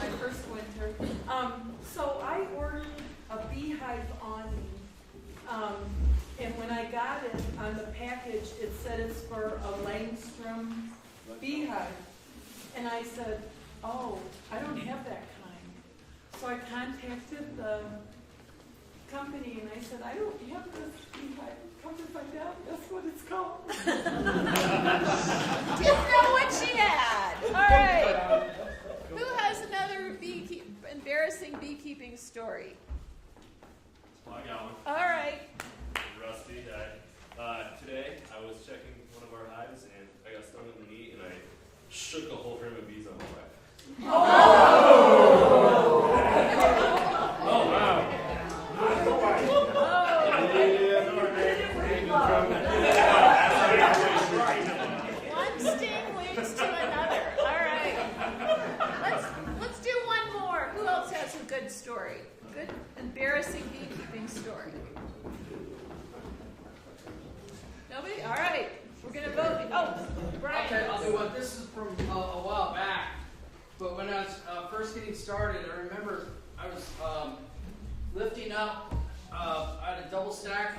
My first winter. So I ordered a beehive awning. And when I got it on the package, it said it's for a Langstrom beehive. And I said, oh, I don't have that kind. So I contacted the company and I said, I don't have this beehive. Come to find out, that's what it's called. Didn't know what she had. All right. Who has another embarrassing beekeeping story? I got one. All right. Rusty. Today I was checking one of our hives and I got stung in the knee and I shook a whole frame of bees on my wife. Oh! Oh wow. One sting leads to another. All right. Let's do one more. Who else has a good story? Good embarrassing beekeeping story. Nobody? All right. We're gonna vote. Oh, Brian. Okay, I'll do one. This is from a while back. But when I was first getting started, I remember I was lifting up, I had a double stack,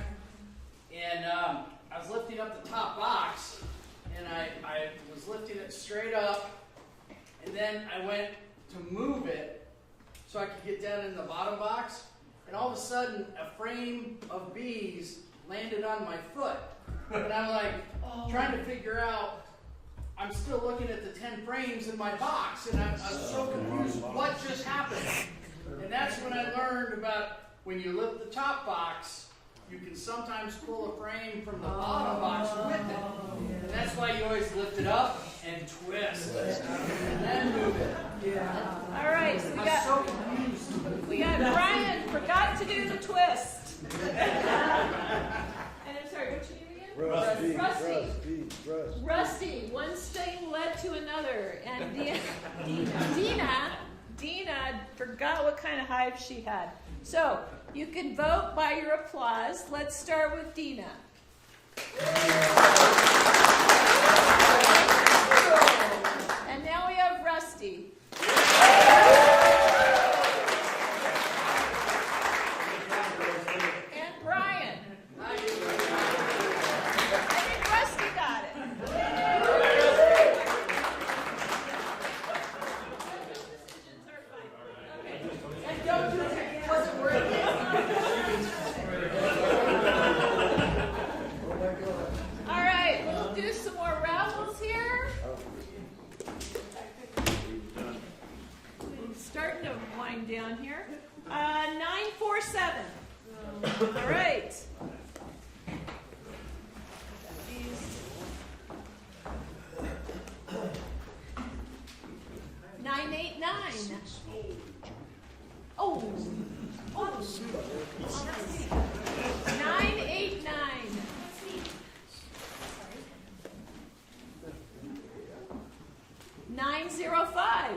and I was lifting up the top box, and I was lifting it straight up, and then I went to move it so I could get down in the bottom box, and all of a sudden a frame of bees landed on my foot. And I'm like, trying to figure out, I'm still looking at the 10 frames in my box, and I'm so confused, what just happened? And that's when I learned about when you lift the top box, you can sometimes pull a frame from the bottom box with it. And that's why you always lift it up and twist, and then move it. Yeah. All right, so we got Brian forgot to do the twist. And I'm sorry, what's your name again? Rusty. One sting led to another, and Dina forgot what kind of hive she had. So you can vote by your applause. Let's start with Dina. And now we have Rusty. And Brian. I think Rusty got it. And don't do it again. It wasn't worth it. All 947. All right. 989. Oh. 989. 905.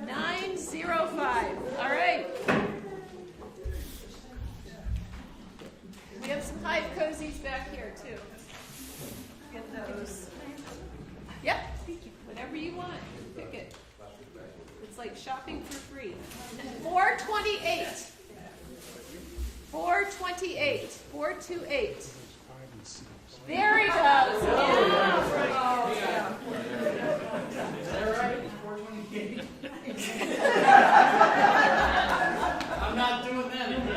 905. All right. We have some hive cozies back here too. Get those. Yep. Whatever you want. Pick it. It's like shopping for free. 428. 428. 428. There he goes. Yeah. Is that right? 428? I'm not doing that again.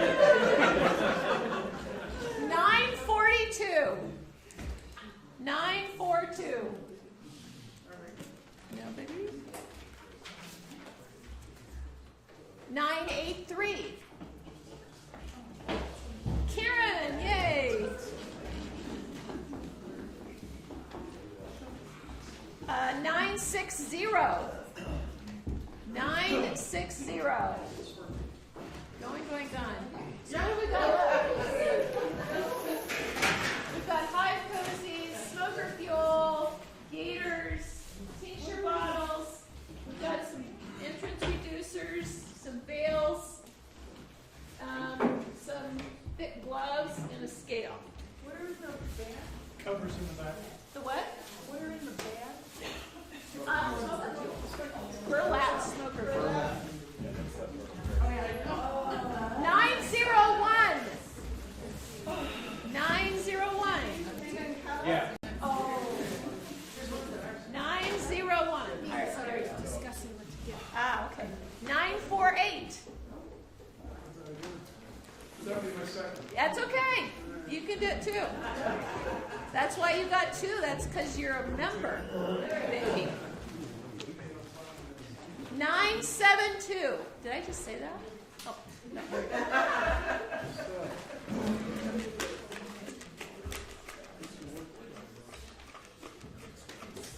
942. 942. Nobody? 983. Karen, yay. 960. 960. Going. So what do we got left? We've got hive cozies, smoker fuel, gators, tincture bottles. We've got some entrance reducers, some veils, some thick gloves, and a scale. What are the bag? Covers in the back. The what? What are in the bag? Smoker fuel. Burlap smoker fuel. 901. 901. Yeah. 901. All right, sorry, discussing what to get. Okay. 948. That'll be my second. That's okay. You can do it too. That's why you got two. That's because you're a member. Baby. 972. Did I just say that? Oh, no.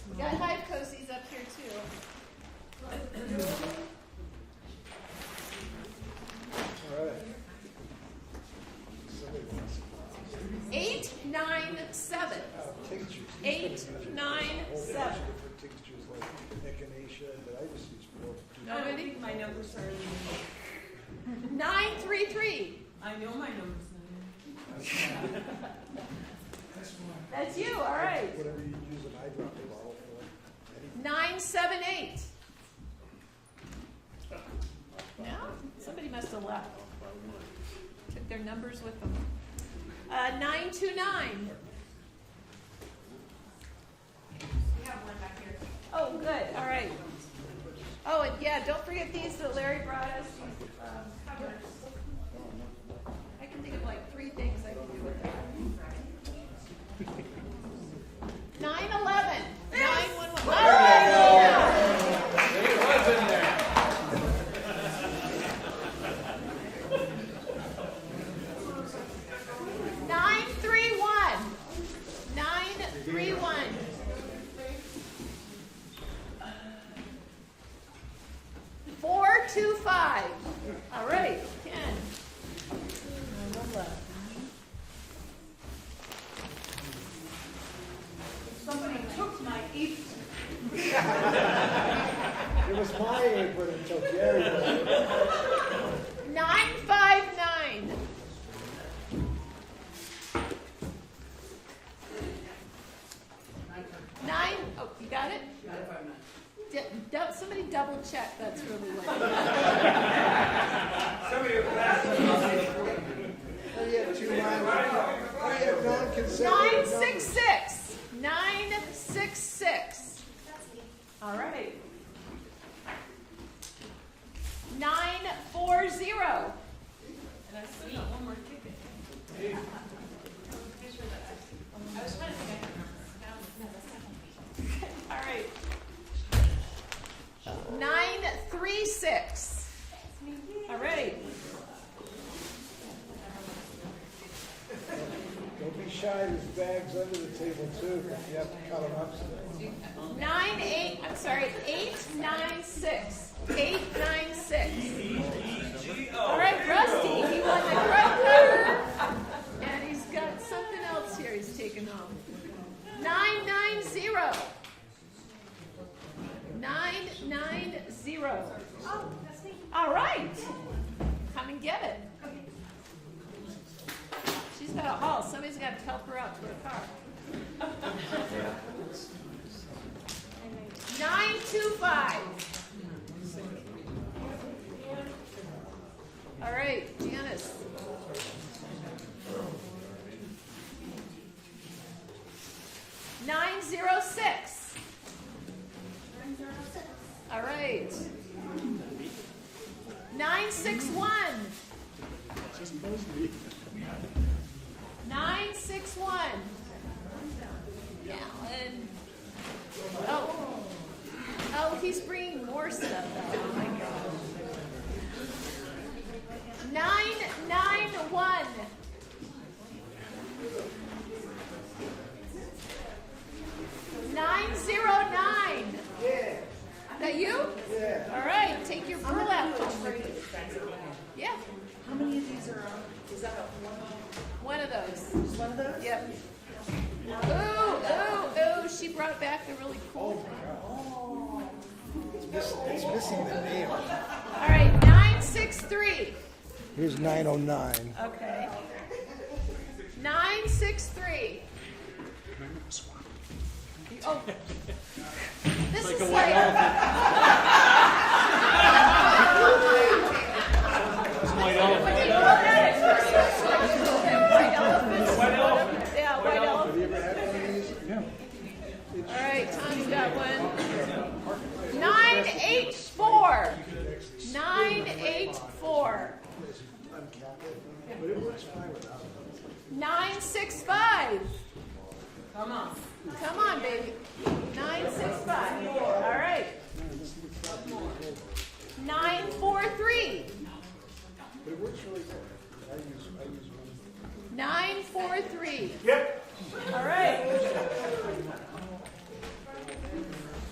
We got hive cozies up here too. 897. 897. Nobody? My numbers are 933. I know my numbers. That's you, all right. Whatever you use an eyedropper bottle for. 978. No? Somebody must have left. Took their numbers with them. 929. We have one back here. Oh, good. All right. Oh, and yeah, don't forget these that Larry brought us. These covers. I can think of like 3 things I can do with that. 911. 911. Oh, yeah. It was in there. 931. 931. 425. hide his bags under the table too, if you have to cut them up. 896. 896. All right, Rusty, he won the credit cutter, and he's got something else here he's taking home. 990. 990. All right, come and get it. She's got a haul. Somebody's got to help her out to her car. 925. All right, Janice. 906. All right. 961. 961. Alan. Oh, he's bringing more stuff out. Oh my God. 991. 909. Yeah. That you? Yeah. All right, take your burlap home with you. Yeah. How many of these are on? Is that One of those. just one of those? Yep. Ooh, she brought back the really cool thing. It's missing the name. All right, 963. Here's 909. Okay. 963. Oh. This is like White elephant. Yeah, white elephant. All right, Tom's got one. 984. 984. 965. Come on, baby. 965. All right. 943. 943. Yep. All right.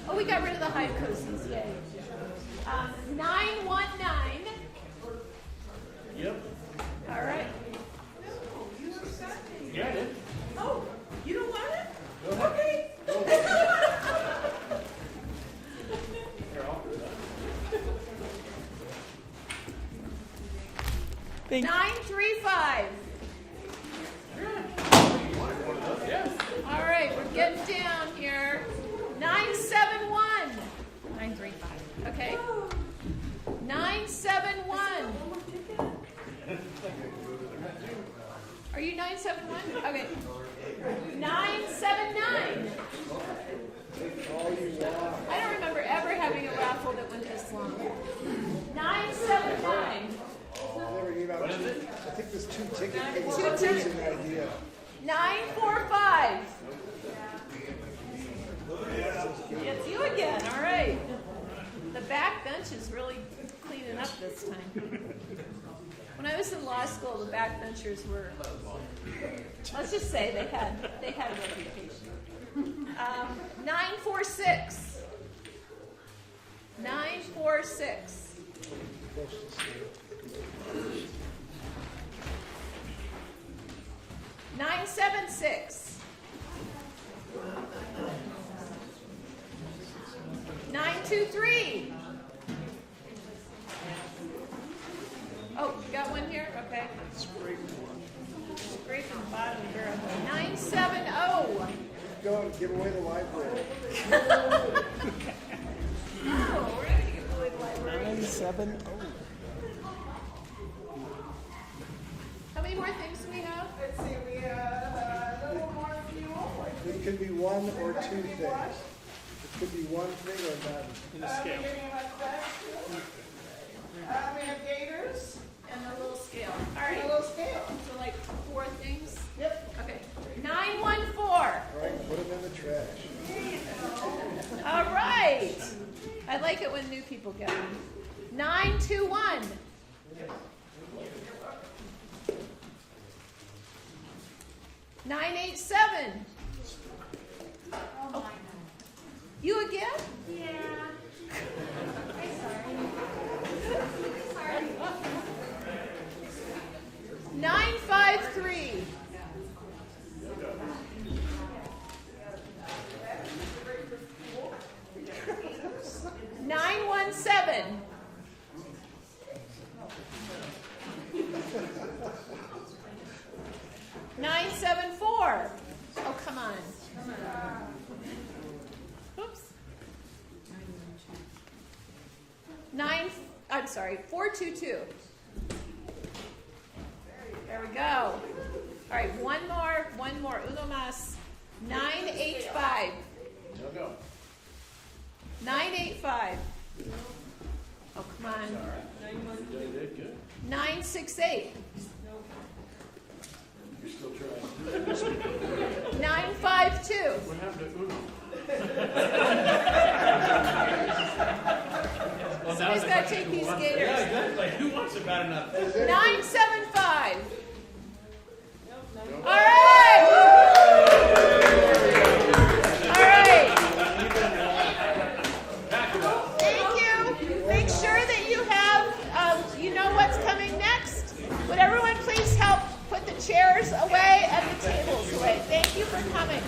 Oh, we got rid of the hive cozies. Yay. 919. Yep. All right. Yeah, I did. Oh, you don't want it? Go ahead. Okay. Go ahead. Here, 935. All right, we're getting down here. 971. 935. Okay. 971. Are you 971? Okay. 979. I don't remember ever having a raffle that went this long. 979. What is it? I think there's 2 tickets. Two tickets. An idea. 945. It's you again. All right. The back bench is really cleaning up this time. When I was in law school, the backbenchers were, let's just say they had a reputation. 946. 946. 976. 923. Oh, you got one here? Okay. Scrape the bottom barrel. 970. Go and give away the library. No, we're not going to give away the library. 970. How many more things do we have? Let's see, we have a little more fuel. It could be 1 or 2 things. It could be 1 thing or none. In the scale. We have gators. And a little scale. All right. A little scale. So like 4 things? Yep. Okay. 914. All right, put them in the trash. All right. I like it when new people get them. 921. 987. Oh. You again? Yeah. I'm sorry. Sorry. 953. 917. 974. Oh, come on. Oops. 422. There we go. All right, one more. Uno más. 985. 985. Oh, come on. 968. You're still trying. 952. What happened to Uno? Somebody's got to take these gators. Yeah, exactly. Who wants it bad enough? 975. All right. All right. Thank you. Make sure that you have, you know what's coming next. Would everyone please help put the chairs away and the tables away? Thank you for coming.